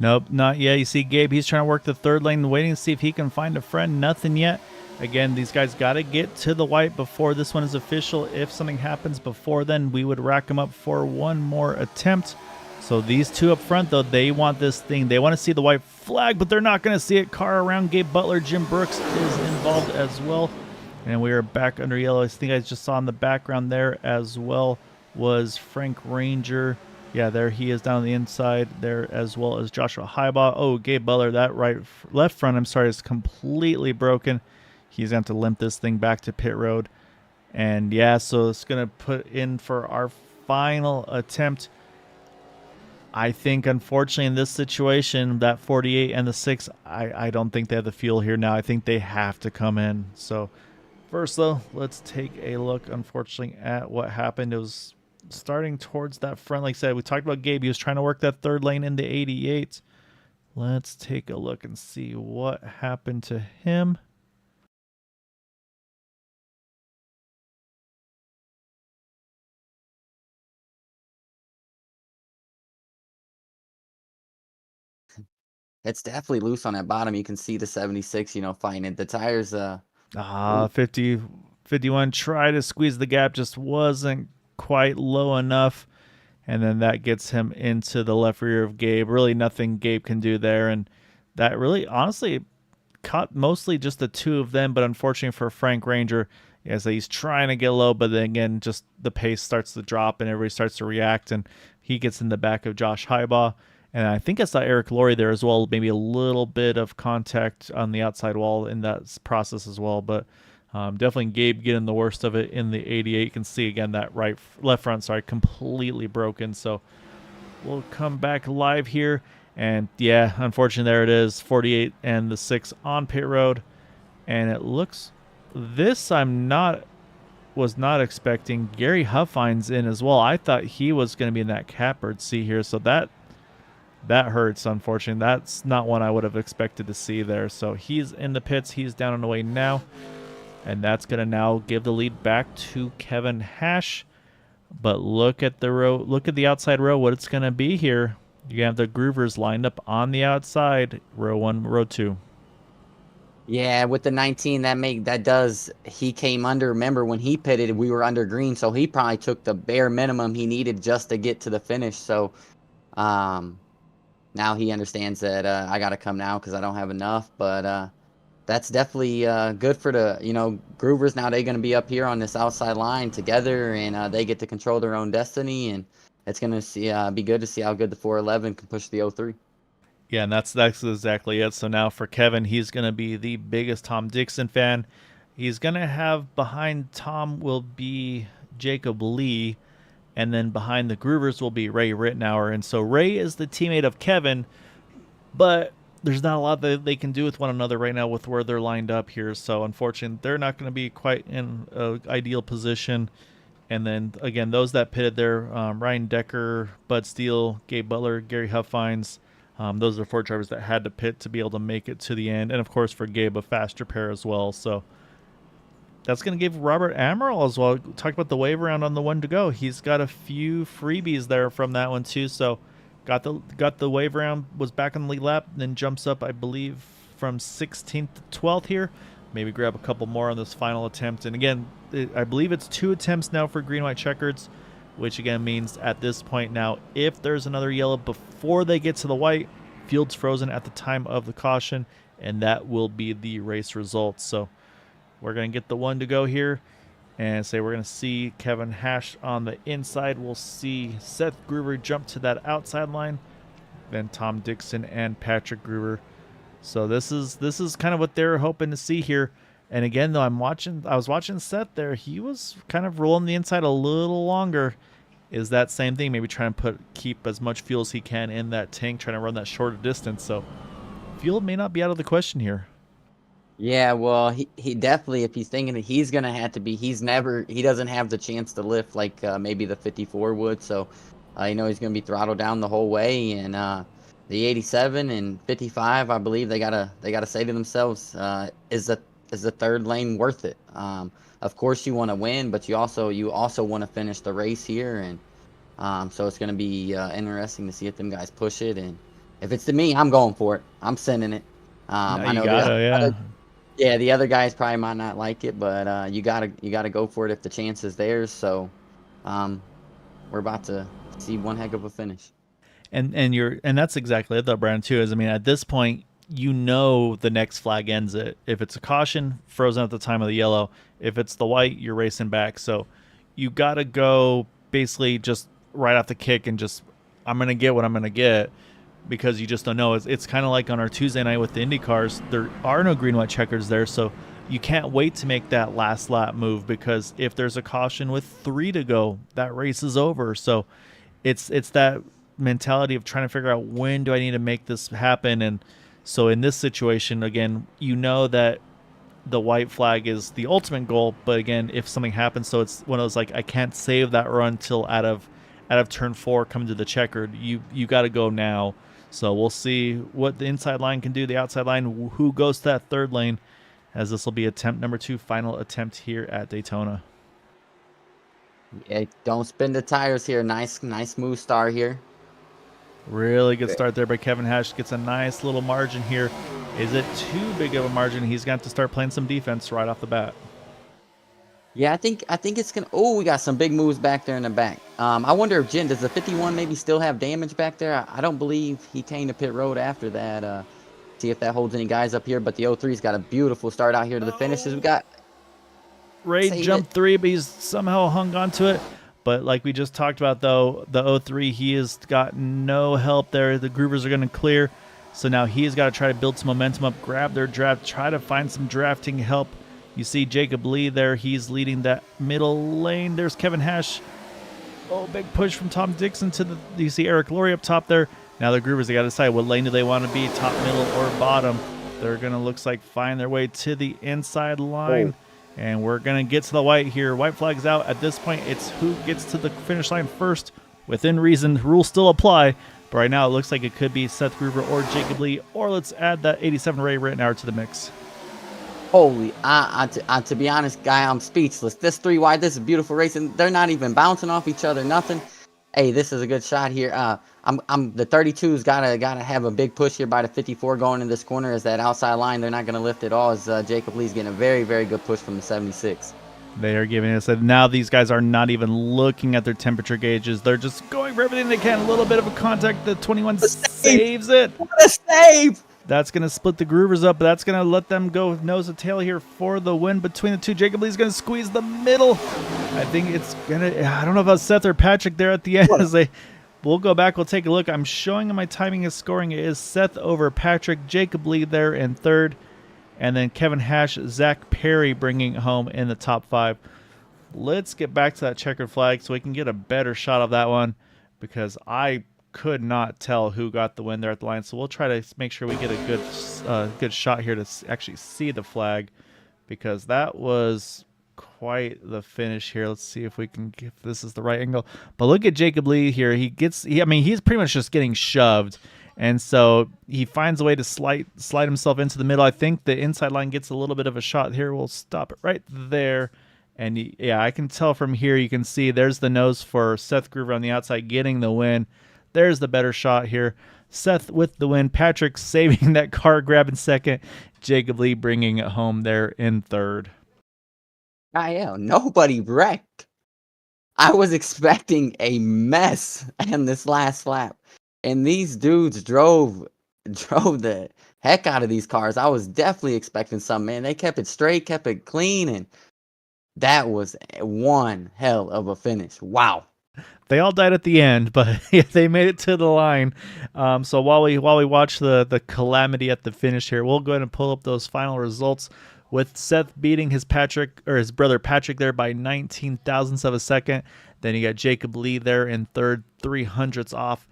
Nope, not yet. You see Gabe, he's trying to work the third lane, waiting to see if he can find a friend. Nothing yet. Again, these guys got to get to the white before this one is official. If something happens before then, we would rack them up for one more attempt. So these 2 up front, though, they want this thing. They want to see the white flag, but they're not going to see it. Car around Gabe Butler. Jim Brooks is involved as well. And we are back under yellow. I think I just saw in the background there as well was Frank Ranger. Yeah, there he is down on the inside there, as well as Joshua Highbaugh. Oh, Gabe Butler, that left front, I'm sorry, is completely broken. He's going to have to limp this thing back to pit road. And yeah, so it's going to put in for our final attempt. I think, unfortunately, in this situation, that 48 and the 6, I don't think they have the fuel here now. I think they have to come in. So first, though, let's take a look, unfortunately, at what happened. It was starting towards that front. Like I said, we talked about Gabe. He was trying to work that third lane into 88. Let's take a look and see what happened to him. It's definitely loose on that bottom. You can see the 76, fighting it. The tires, 50, 51, try to squeeze the gap, just wasn't quite low enough. And then that gets him into the left rear of Gabe. Really nothing Gabe can do there. And that really, honestly, caught mostly just the 2 of them. But unfortunately for Frank Ranger, as he's trying to get low, but then again, just the pace starts to drop and everybody starts to react. And he gets in the back of Josh Highbaugh. And I think I saw Eric Laurie there as well. Maybe a little bit of contact on the outside wall in that process as well. But definitely Gabe getting the worst of it in the 88. You can see again that left front, completely broken. So we'll come back live here. And yeah, unfortunately, there it is. 48 and the 6 on pit road. And it looks, this was not expecting. Gary Huffines in as well. I thought he was going to be in that catbird seat here. So that hurts, unfortunately. That's not one I would have expected to see there. So he's in the pits. He's down and away now. And that's going to now give the lead back to Kevin Hash. But look at the row. Look at the outside row, what it's going to be here. You have the Groovers lined up on the outside. Row 1, row 2. Yeah, with the 19, he came under. Remember when he pitted, we were under green, so he probably took the bare minimum he needed just to get to the finish. So, um, now he understands that I got to come now because I don't have enough. But that's definitely good for the Groovers. Now they're going to be up here on this outside line together, and they get to control their own destiny. And it's going to be good to see how good the 411 can push the 03. Yeah, and that's exactly it. So now for Kevin, he's going to be the biggest Tom Dixon fan. He's going to have behind Tom will be Jacob Lee, and then behind the Groovers will be Ray Rittenauer. And so Ray is the teammate of Kevin, but there's not a lot that they can do with one another right now with where they're lined up here. So unfortunately, they're not going to be quite in an ideal position. And then again, those that pitted there, Ryan Decker, Bud Steele, Gabe Butler, Gary Huffines. Those are 4 drivers that had to pit to be able to make it to the end. And of course for Gabe, a faster pair as well. So that's going to give Robert Amaral as well. Talk about the wave round on the one to go. He's got a few freebies there from that one too. So got the wave round, was back on the lead lap, then jumps up, I believe, from 16th to 12th here. Maybe grab a couple more on this final attempt. And again, I believe it's 2 attempts now for green, white checkers, which again means at this point now, if there's another yellow before they get to the white, field's frozen at the time of the caution, and that will be the race results. So we're going to get the one to go here and say we're going to see Kevin Hash on the inside. We'll see Seth Groover jump to that outside line, then Tom Dixon and Patrick Groover. So this is kind of what they're hoping to see here. And again, though, I was watching Seth there. He was kind of rolling the inside a little longer. Is that same thing? Maybe trying to keep as much fuel as he can in that tank, trying to run that shorter distance. So fuel may not be out of the question here. Yeah, well, he definitely, if he's thinking that he's gonna have to be, he doesn't have the chance to lift like maybe the 54 would. So, he's gonna be throttled down the whole way, and the 87 and 55, I believe they gotta say to themselves, is the third lane worth it? Of course you want to win, but you also want to finish the race here, and so it's gonna be interesting to see if them guys push it, and if it's to me, I'm going for it. I'm sending it. I know the other guys probably might not like it, but you gotta go for it if the chance is there. So we're about to see one heck of a finish. And that's exactly it though, Brandon, too, is at this point, the next flag ends it. If it's a caution, frozen at the time of the yellow. If it's the white, you're racing back. So you gotta go basically just right off the kick and just, I'm gonna get what I'm gonna get, because you just don't know. It's kind of like on our Tuesday night with the Indy cars, there are no green white checkers there, so you can't wait to make that last lap move, because if there's a caution with 3 to go, that race is over. So it's that mentality of trying to figure out, when do I need to make this happen? And so in this situation, again, that the white flag is the ultimate goal, but again, if something happens, so it's one of those, like, I can't save that run till out of turn 4 coming to the checkered. You got to go now. So we'll see what the inside line can do, the outside line, who goes to that third lane, as this will be attempt number 2, final attempt here at Daytona. Yeah, don't spin the tires here. Nice smooth start here. Really good start there by Kevin Hash. Gets a nice little margin here. Is it too big of a margin? He's got to start playing some defense right off the bat. Yeah, I think it's gonna. Oh, we got some big moves back there in the back. I wonder if does the 51 maybe still have damage back there? I don't believe he came to pit road after that. See if that holds any guys up here. But the 03's got a beautiful start out here to the finishes. We got Ray jumped 3, but he's somehow hung on to it. But like we just talked about, though, the 03, he has got no help there. The Groovers are going to clear. So now he's got to try to build some momentum up, grab their draft, try to find some drafting help. You see Jacob Lee there. He's leading that middle lane. There's Kevin Hash. Oh, big push from Tom Dixon to you see Eric Laurie up top there. Now the Groovers, they got to decide what lane do they want to be, top, middle, or bottom. They're going to, looks like, find their way to the inside line. Oh. And we're going to get to the white here. White flag's out. At this point, it's who gets to the finish line first. Within reason, rules still apply. But right now, it looks like it could be Seth Groover or Jacob Lee. Or let's add that 87 Ray Rittenauer to the mix. Holy, to be honest, guy, I'm speechless. This 3 wide, this is a beautiful race, and they're not even bouncing off each other, nothing. Hey, this is a good shot here. I'm the 32's gotta have a big push here by the 54 going in this corner. As that outside line, they're not gonna lift at all. As Jacob Lee's getting a very, very good push from the 76. They are giving us now these guys are not even looking at their temperature gauges. They're just going for everything they can. A little bit of a contact. The 21 saves it. What a save! That's going to split the Groovers up, but that's going to let them go nose to tail here for the win between the two. Jacob Lee's going to squeeze the middle. I think it's going to, I don't know if it's Seth or Patrick there at the end. As we'll go back, we'll take a look. I'm showing my timing is scoring. It is Seth over Patrick, Jacob Lee there in third, and then Kevin Hash, Zach Perry bringing it home in the top 5. Let's get back to that checkered flag so we can get a better shot of that one, because I could not tell who got the win there at the line. So we'll try to make sure we get a good shot here to actually see the flag, because that was quite the finish here. Let's see if we can, if this is the right angle. But look at Jacob Lee here. I mean, he's pretty much just getting shoved. And so he finds a way to slide himself into the middle. I think the inside line gets a little bit of a shot here. We'll stop it right there. And yeah, I can tell from here, you can see there's the nose for Seth Groover on the outside getting the win. There's the better shot here. Seth with the win. Patrick saving that car grab in second. Jacob Lee bringing it home there in third. Yeah, nobody wrecked. I was expecting a mess in this last lap, and these dudes drove the heck out of these cars. I was definitely expecting something, man. They kept it straight, kept it clean, and that was one hell of a finish. Wow. They all died at the end, but yeah, they made it to the line. So while we watch the calamity at the finish here, we'll go ahead and pull up those final results, with Seth beating his brother Patrick there by 19 thousandths of a second. Then you got Jacob Lee there in third, 300ths off.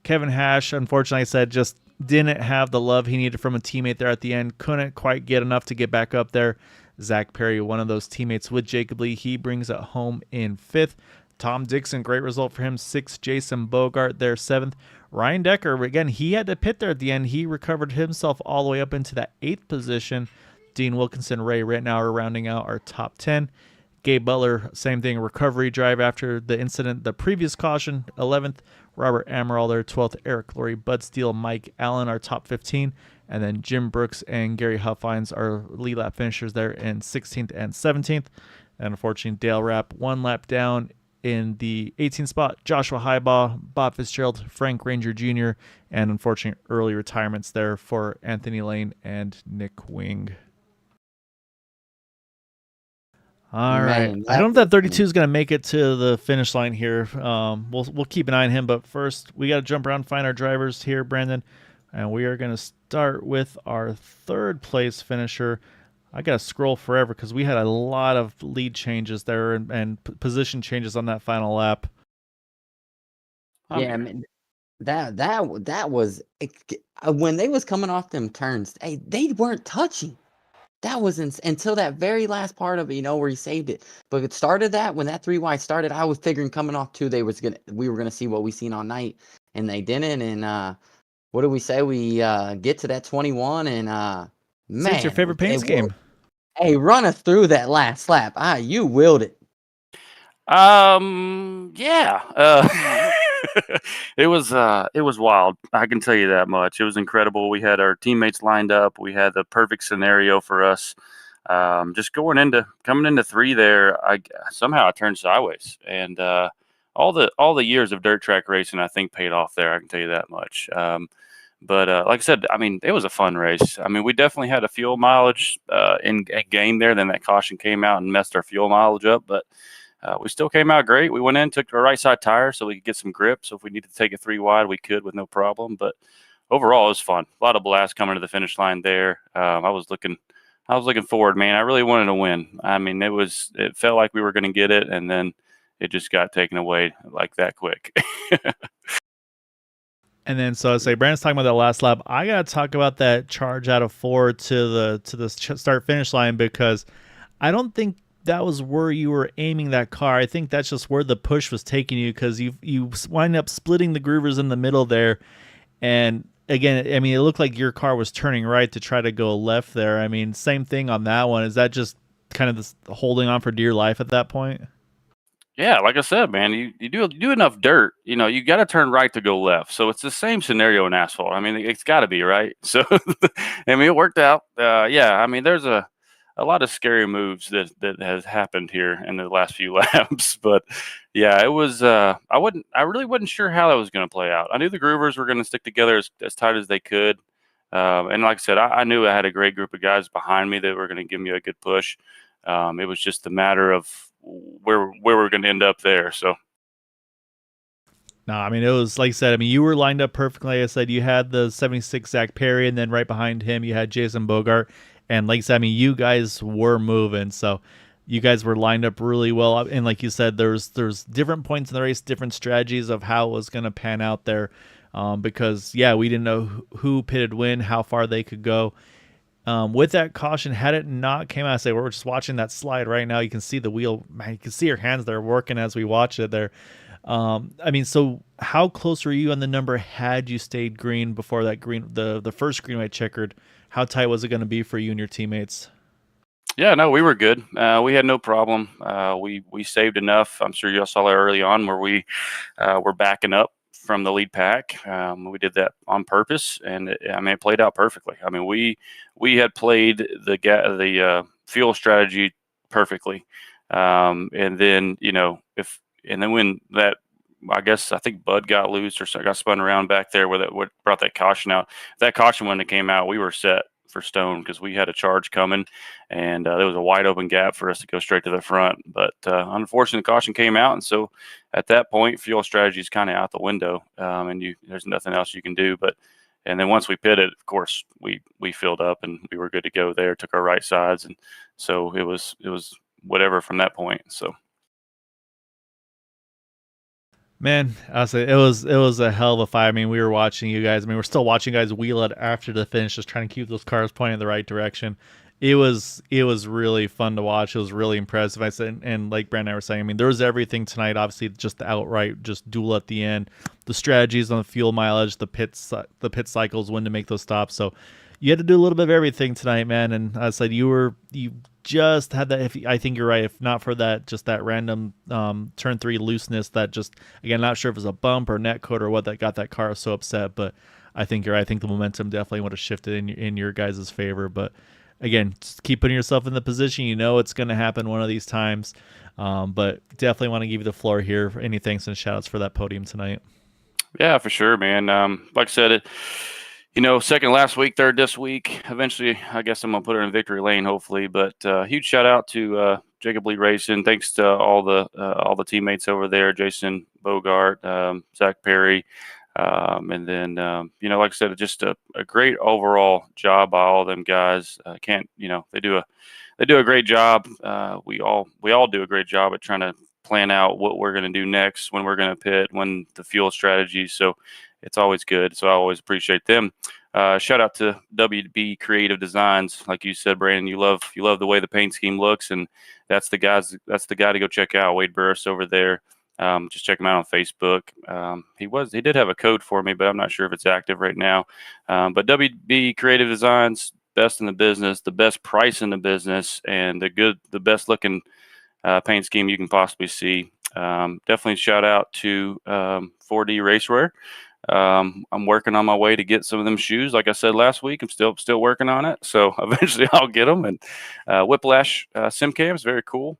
Kevin Hash, unfortunately, I said, just didn't have the love he needed from a teammate there at the end. Couldn't quite get enough to get back up there. Zach Perry, one of those teammates with Jacob Lee, he brings it home in 5th. Tom Dixon, great result for him, 6th. Jason Bogart there, 7th. Ryan Decker, again, he had to pit there at the end. He recovered himself all the way up into that 8th position. Dean Wilkinson, Ray right now are rounding out our top 10. Gabe Butler, same thing, recovery drive after the incident, the previous caution, 11th. Robert Amaral there, 12th. Eric Laurie, Bud Steele, Mike Allen, our top 15. And then Jim Brooks and Gary Huffines are lead lap finishers there in 16th and 17th. And unfortunately, Dale Rapp, 1 lap down in the 18th spot. Joshua Highbaugh, Bob Fitzgerald, Frank Ranger Jr., and unfortunately, early retirements there for Anthony Lane and Nick Wing. All right. I don't know if that 32 is going to make it to the finish line here. We'll keep an eye on him, but first we got to jump around and find our drivers here, Brandon, and we are going to start with our 3rd place finisher. I got to scroll forever because we had a lot of lead changes there and position changes on that final lap. Yeah, I mean, that was when they was coming off them turns. Hey, they weren't touching. That was until that very last part of it, where he saved it. But it started when that 3 wide started, I was figuring coming off 2, we were gonna see what we seen all night, and they didn't. And what did we say? We get to that 21, and man, it's your favorite paint game. Hey, run us through that last lap. You willed it. Yeah. It was wild. I can tell you that much. It was incredible. We had our teammates lined up. We had the perfect scenario for us. Just coming into 3 there, I somehow turned sideways, and all the years of dirt track racing, I think, paid off there. I can tell you that much. But like I said, I mean, it was a fun race. I mean, we definitely had a fuel mileage in a game there. Then that caution came out and messed our fuel mileage up, but we still came out great. We went in, took our right side tire so we could get some grip. So if we needed to take a 3 wide, we could with no problem. But overall, it was fun. A lot of blast coming to the finish line there. I was looking forward, man. I really wanted to win. I mean, it felt like we were going to get it, and then it just got taken away like that quick. And then, so I say, Brandon's talking about that last lap. I got to talk about that charge out of 4 to the start finish line, because I don't think that was where you were aiming that car. I think that's just where the push was taking you, because you wind up splitting the groovers in the middle there. And again, I mean, it looked like your car was turning right to try to go left there. I mean, same thing on that one. Is that just kind of this holding on for dear life at that point? Yeah, like I said, man, you do enough dirt, you got to turn right to go left. So it's the same scenario in asphalt. I mean, it's got to be right. So, I mean, it worked out. Yeah, I mean, there's a lot of scary moves that has happened here in the last few laps, but yeah, it was. I really wasn't sure how that was going to play out. I knew the groovers were going to stick together as tight as they could, and like I said, I knew I had a great group of guys behind me that were going to give me a good push. It was just a matter of where we're going to end up there. So No, I mean, it was like I said, I mean, you were lined up perfectly. Like I said, you had the 76 Zach Perry, and then right behind him, you had Jason Bogart. And like I said, I mean, you guys were moving. So you guys were lined up really well. And like you said, there's different points in the race, different strategies of how it was going to pan out there. Because, yeah, we didn't know who pitted when, how far they could go. With that caution, had it not came out, say we're just watching that slide right now. You can see the wheel, man, you can see your hands there working as we watch it there. I mean, so how close were you on the number had you stayed green before that green, the first green white checkered? How tight was it going to be for you and your teammates? yeah, no, we were good. We had no problem. We saved enough. I'm sure y'all saw that early on where we were backing up from the lead pack. We did that on purpose, and I mean, it played out perfectly. I mean, we had played the fuel strategy perfectly, and then when that. I guess I think Bud got loose or got spun around back there where what brought that caution out. If that caution when it came out, we were set for Stone because we had a charge coming, and there was a wide open gap for us to go straight to the front. But unfortunately, the caution came out, and so at that point, fuel strategy is kind of out the window, and there's nothing else you can do. And then once we pitted, of course, we filled up and we were good to go there. Took our right sides, and so it was whatever from that point. So. Man, honestly, it was a hell of a fight. I mean, we were watching you guys. I mean, we're still watching you guys wheel it after the finish, just trying to keep those cars pointing in the right direction. It was really fun to watch. It was really impressive. I said, and like Brandon and I were saying, I mean, there was everything tonight. Obviously, just the outright just duel at the end, the strategies on the fuel mileage, the pit cycles, when to make those stops. So you had to do a little bit of everything tonight, man. And I said you just had that. If I think you're right, if not for that, just that random turn 3 looseness, that just, again, not sure if it was a bump or net coat or what that got that car so upset. But I think you're right. I think the momentum definitely would have shifted in your guys' favor. But again, just keep putting yourself in the position. You know it's going to happen one of these times. But definitely want to give you the floor here. Any thanks and shout outs for that podium tonight. Yeah, for sure, man. Like I said, second last week, third this week. Eventually, I guess I'm gonna put her in victory lane, hopefully. But huge shout out to Jacob Lee Racing. Thanks to all the teammates over there, Jason Bogart, Zach Perry, and then like I said, just a great overall job by all them guys. They do a great job. We all do a great job at trying to plan out what we're going to do next, when we're going to pit, when the fuel strategy. So it's always good. So I always appreciate them. Shout out to WB Creative Designs. Like you said, Brandon, you love the way the paint scheme looks, and that's the guy to go check out. Wade Burris over there. Just check him out on Facebook. He did have a code for me, but I'm not sure if it's active right now. But WB Creative Designs, best in the business, the best price in the business, and the best looking paint scheme you can possibly see. Definitely shout out to 4D Racewear. I'm working on my way to get some of them shoes. Like I said last week, I'm still working on it. So eventually I'll get them. And Whiplash sim cams, very cool.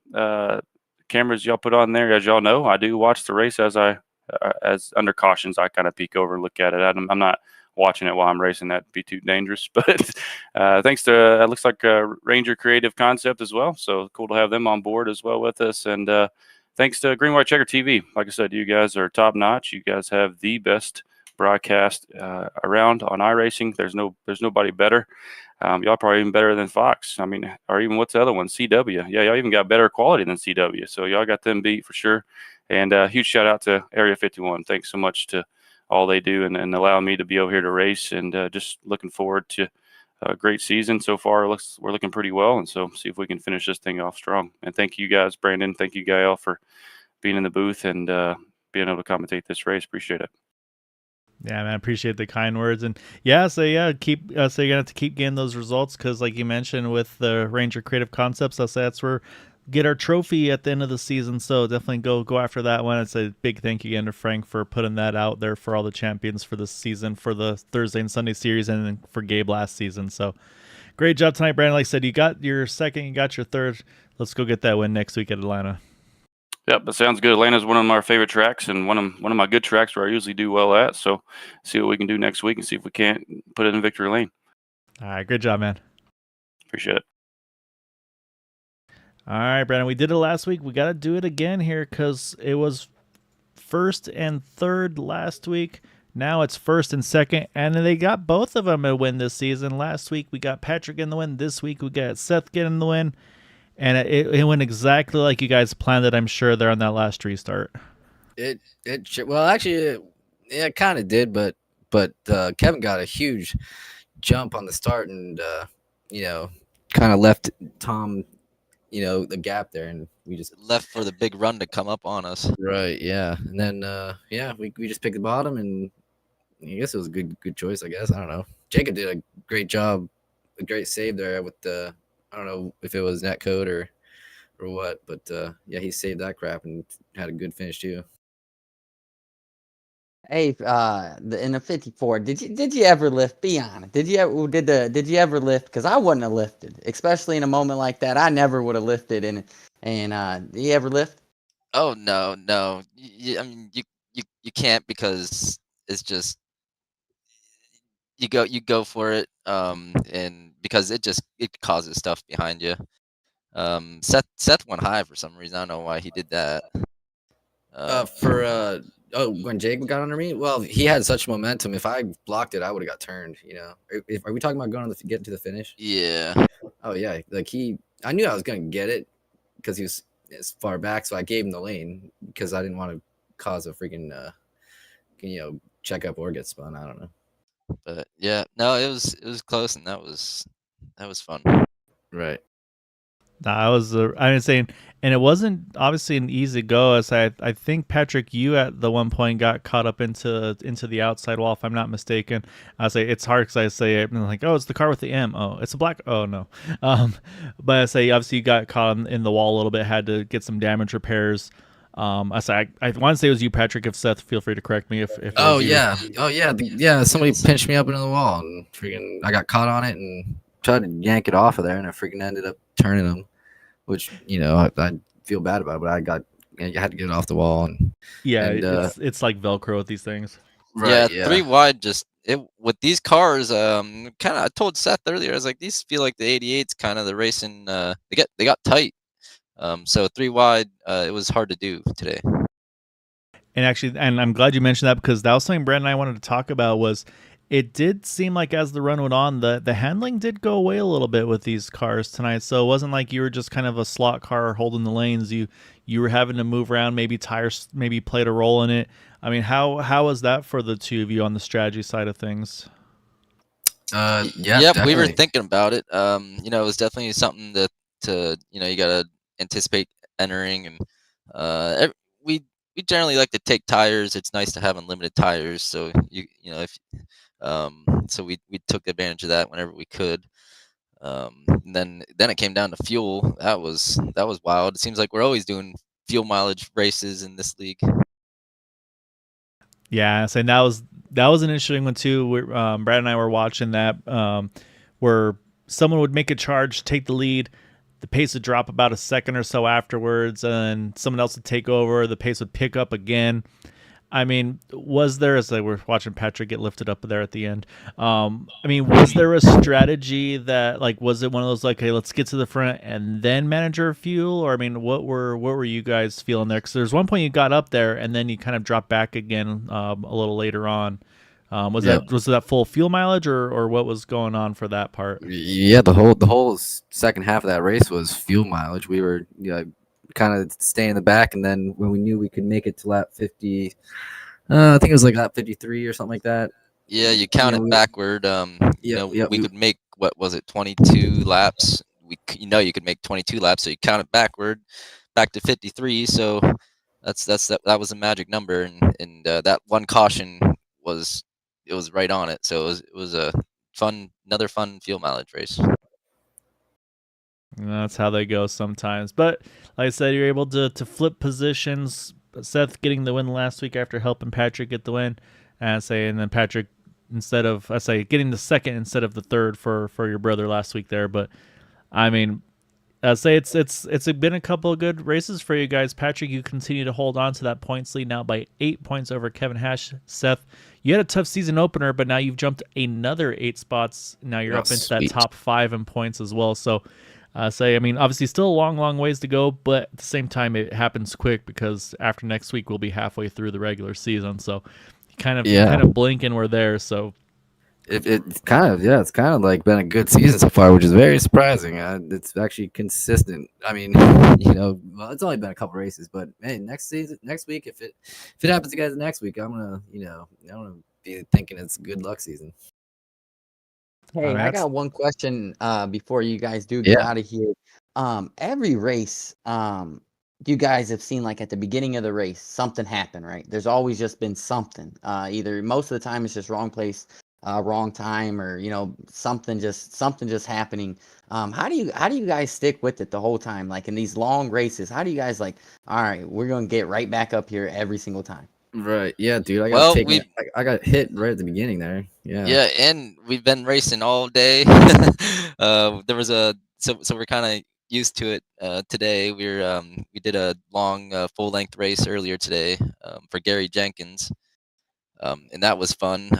Cameras y'all put on there, as y'all know, I do watch the race as under cautions. I kind of peek over and look at it. I'm not watching it while I'm racing. That'd be too dangerous. But thanks to it looks like Ranger Creative Concept as well. So cool to have them on board as well with us. And thanks to Green White Checker TV. Like I said, you guys are top notch. You guys have the best broadcast around on iRacing. There's nobody better. Y'all probably even better than Fox. I mean, or even what's the other one? CW. Yeah, y'all even got better quality than CW. So y'all got them beat for sure. And huge shout out to Area 51. Thanks so much to all they do and allowing me to be over here to race. And just looking forward to a great season so far. We're looking pretty well. And so see if we can finish this thing off strong. And thank you guys, Brandon. Thank you, Gael, for being in the booth and being able to commentate this race. Appreciate it. Yeah, man, I appreciate the kind words. And yeah, so you're gonna have to keep getting those results, because like you mentioned with the Ranger Creative Concepts, I'll say that's where get our trophy at the end of the season. So definitely go after that one. It's a big thank you again to Frank for putting that out there for all the champions for this season, for the Thursday and Sunday series, and then for Gabe last season. So great job tonight, Brandon. Like I said, you got your second, you got your third. Let's go get that win next week at Atlanta. Yep, that sounds good. Atlanta's one of our favorite tracks and one of my good tracks where I usually do well at. So see what we can do next week and see if we can't put it in victory lane. All right, great job, man. Appreciate it. All right, Brandon, we did it last week. We got to do it again here because it was first and third last week. Now it's first and second, and they got both of them a win this season. Last week we got Patrick in the win. This week we got Seth getting the win. And it went exactly like you guys planned it, I'm sure, there on that last restart. Well, actually, it kind of did, but Kevin got a huge jump on the start and, kind of left Tom, the gap there, and we just left for the big run to come up on us. Right, yeah. And then, we just picked the bottom, and I guess it was a good choice, I guess. I don't know. Jacob did a great job, a great save there with the – I don't know if it was net code or what, but he saved that crap and had a good finish too. Hey, in the 54, did you ever lift? Be honest. Did you ever lift? Because I wouldn't have lifted, especially in a moment like that. I never would have lifted. And did you ever lift? Oh no. I mean, you can't, because it's just you go for it, and because it causes stuff behind you. Seth went high for some reason. I don't know why he did that. When Jacob got under me, well, he had such momentum. If I blocked it, I would have got turned. Are we talking about getting to the finish? Yeah. Oh yeah, I knew I was gonna get it because he was as far back, so I gave him the lane because I didn't want to cause a freaking check up or get spun. I don't know. But yeah, no, it was close, and that was fun. Right. I was saying, and it wasn't obviously an easy go. As I think Patrick, you at the one point got caught up into the outside wall, if I'm not mistaken. I say it's hard because I say it and like, oh, it's the car with the M. Oh, it's a black. Oh no. But I say obviously you got caught in the wall a little bit, had to get some damage repairs. I want to say it was you, Patrick. If Seth, feel free to correct me if Oh yeah. Somebody pinched me up into the wall and freaking I got caught on it and tried to yank it off of there, and I freaking ended up turning them, which I feel bad about it, but you had to get it off the wall. And it's like Velcro with these things. Right, yeah, 3 wide. With these cars, kind of. I told Seth earlier, I was like, these feel like the 88s, kind of the racing. They got tight. So 3 wide, it was hard to do today. And actually, and I'm glad you mentioned that because that was something Brandon and I wanted to talk about. Was it did seem like as the run went on, the handling did go away a little bit with these cars tonight. So it wasn't like you were just kind of a slot car holding the lanes. You were having to move around. Maybe tires maybe played a role in it. I mean, how was that for the two of you on the strategy side of things? Yeah, we were thinking about it. It was definitely something to you gotta anticipate entering, and we generally like to take tires. It's nice to have unlimited tires, so so we took advantage of that whenever we could. And then it came down to fuel. That was wild. It seems like we're always doing fuel mileage races in this league. Yeah, so that was an interesting one too. Brad and I were watching that, where someone would make a charge, take the lead, the pace would drop about a second or so afterwards, and someone else would take over. The pace would pick up again. I mean, was there, as we're watching Patrick get lifted up there at the end, was there a strategy that, like, was it one of those, like, hey, let's get to the front and then manage our fuel? Or, I mean, what were you guys feeling there? Because there's one point you got up there and then you kind of dropped back again a little later on. Was that full fuel mileage or what was going on for that part? Yeah, the whole second half of that race was fuel mileage. We were kind of staying in the back, and then when we knew we could make it to lap 50, I think it was like lap 53 or something like that. Yeah, you count it backward. We could make, what was it, 22 laps. You could make 22 laps, so you count it backward back to 53. So that was a magic number, and that one caution was right on it. So it was another fun fuel mileage race. That's how they go sometimes. But like I said, you're able to flip positions. Seth getting the win last week after helping Patrick get the win, and then Patrick getting the second instead of the third for your brother last week there. But I mean, it's been a couple of good races for you guys. Patrick, you continue to hold on to that points lead now by 8 points over Kevin Hash. Seth, you had a tough season opener, but now you've jumped another 8 spots. Now you're up into that top 5 in points as well. So, I mean, obviously still a long ways to go, but at the same time, it happens quick because after next week we'll be halfway through the regular season. So, kind of blink and we're there. So. It's kind of like been a good season so far, which is very surprising. It's actually consistent. I mean, well, it's only been a couple races, but hey, next week, if it happens to guys next week, I'm gonna be thinking it's a good luck season. Hey, I got one question before you guys do get out of here. Every race, you guys have seen, like, at the beginning of the race, something happen, right? There's always just been something. Either most of the time it's just wrong place, wrong time, or something just happening. How do you guys stick with it the whole time? Like in these long races, how do you guys all right, we're gonna get right back up here every single time? Right. Yeah, dude. I got hit right at the beginning there. Yeah. Yeah, and we've been racing all day. There was so we're kind of used to it. Today we did a long full length race earlier today for Gary Jenkins. And that was fun.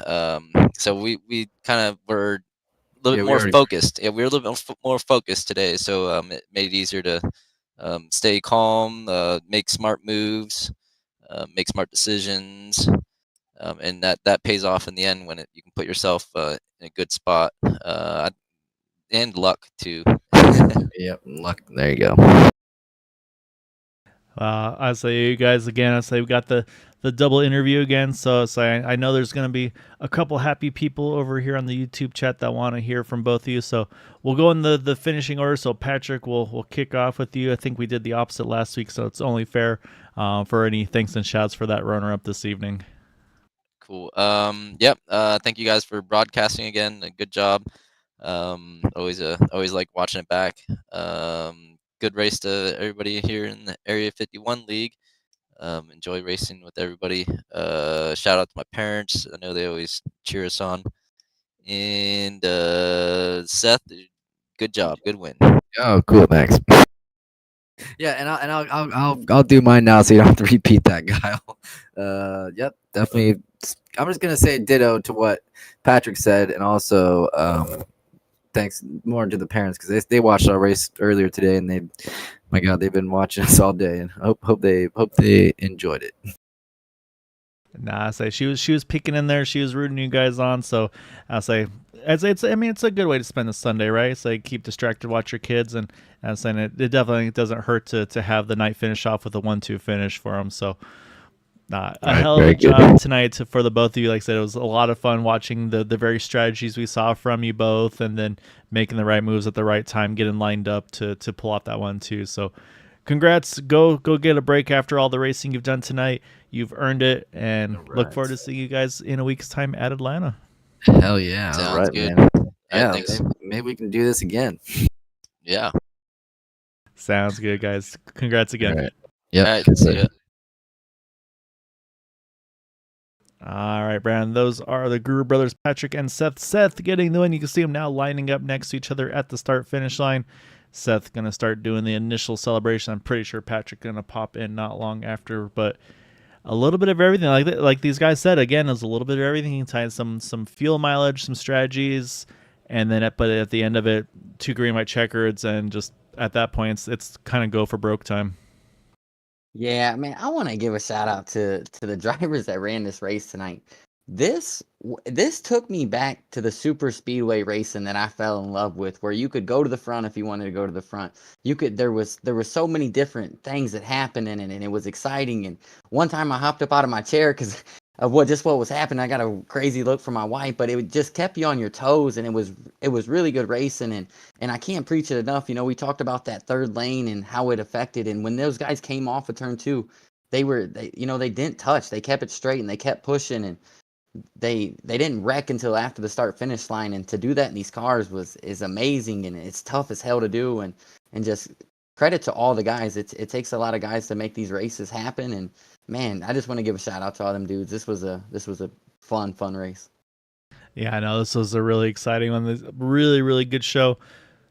So we kind of were a little bit more focused. Yeah, we were a little bit more focused today. So it made it easier to stay calm, make smart moves, make smart decisions, and that pays off in the end when you can put yourself in a good spot. And luck too. Yep, luck. There you go. I say you guys again. I say we got the double interview again. So I know there's going to be a couple happy people over here on the YouTube chat that want to hear from both of you. So we'll go in the finishing order. So Patrick, we'll kick off with you. I think we did the opposite last week, so it's only fair for any thanks and shouts for that runner up this evening. Cool. Yep. Thank you guys for broadcasting again. Good job. Always like watching it back. Good race to everybody here in the Area 51 League. Enjoy racing with everybody. Shout out to my parents. I know they always cheer us on. And Seth, good job, good win. Oh, cool, Max. Yeah, and I'll do mine now, so you don't have to repeat that, Kyle. Yep, definitely. I'm just gonna say ditto to what Patrick said, and also thanks more to the parents because they watched our race earlier today, and they've been watching us all day, and hope they enjoyed it. Nah, I say she was peeking in there. She was rooting you guys on. So it's a good way to spend the Sunday, right? So keep distracted, watch your kids, and I'm saying it definitely doesn't hurt to have the night finish off with a 1-2 finish for them. So a hell of a job tonight for the both of you. Like I said, it was a lot of fun watching the very strategies we saw from you both, and then making the right moves at the right time, getting lined up to pull off that 1-2. So congrats. Go get a break after all the racing you've done tonight. You've earned it, and look forward to seeing you guys in a week's time at Atlanta. Hell yeah. Sounds good. Man. Yeah, thanks. Maybe we can do this again. Yeah. Sounds good, guys. Congrats again. Right. Yeah. All right, see ya. All right, Brandon. Those are the Guru brothers, Patrick and Seth. Seth getting the win. You can see them now lining up next to each other at the start-finish line. Seth going to start doing the initial celebration. I'm pretty sure Patrick going to pop in not long after, but a little bit of everything. Like these guys said, again, is a little bit of everything. Some fuel mileage, some strategies, and then at the end of it, 2 green white checkers, and just at that point, it's kind of go for broke time. Yeah, man, I want to give a shout out to the drivers that ran this race tonight. This took me back to the super speedway racing that I fell in love with, where you could go to the front if you wanted to go to the front. There was so many different things that happened in it, and it was exciting. And one time I hopped up out of my chair because of what was happening. I got a crazy look from my wife, but it just kept you on your toes, and it was really good racing. And I can't preach it enough. We talked about that third lane and how it affected. And when those guys came off of turn 2, they didn't touch. They kept it straight and they kept pushing. And they didn't wreck until after the start finish line, and to do that in these cars is amazing, and it's tough as hell to do, and just credit to all the guys. It takes a lot of guys to make these races happen, and man, I just want to give a shout out to all them dudes. This was a fun race. Yeah, I know this was a really exciting one. This really, really good show.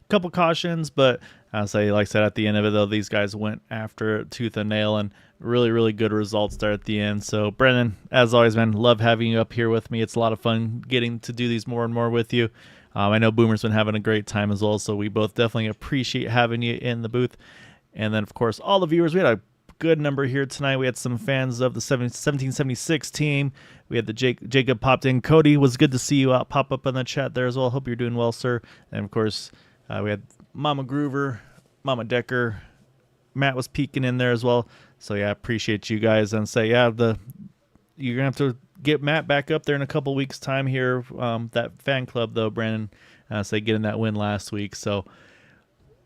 Couple cautions, but I'll say, like I said, at the end of it, though, these guys went after it tooth and nail, and really, really good results there at the end. So, Brendan, as always, man, love having you up here with me. It's a lot of fun getting to do these more and more with you. I know Boomer's been having a great time as well, so we both definitely appreciate having you in the booth. And then, of course, all the viewers, we had a good number here tonight. We had some fans of the 1776 team. We had the Jacob popped in. Cody, was good to see you out pop up in the chat there as well. Hope you're doing well, sir. And of course, we had Mama Groover, Mama Decker, Matt was peeking in there as well. So yeah, appreciate you guys, and say you're gonna have to get Matt back up there in a couple weeks time here. That fan club though, Brandon, getting that win last week. So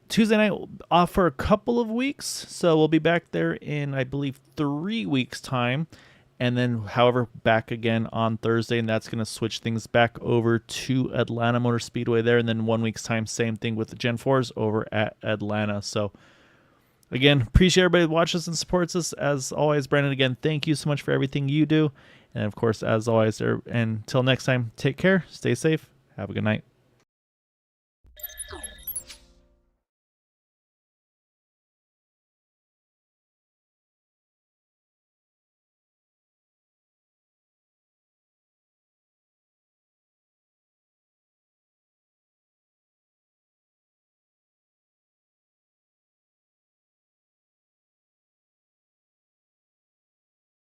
Tuesday night off for a couple of weeks, so we'll be back there in, I believe, 3 weeks' time, and then, however, back again on Thursday, and that's going to switch things back over to Atlanta Motor Speedway there, and then 1 week's time, same thing with the Gen 4s over at Atlanta. So, again, appreciate everybody that watches and supports us. As always, Brandon, again, thank you so much for everything you do, and, of course, as always, until next time, take care, stay safe, have a good night.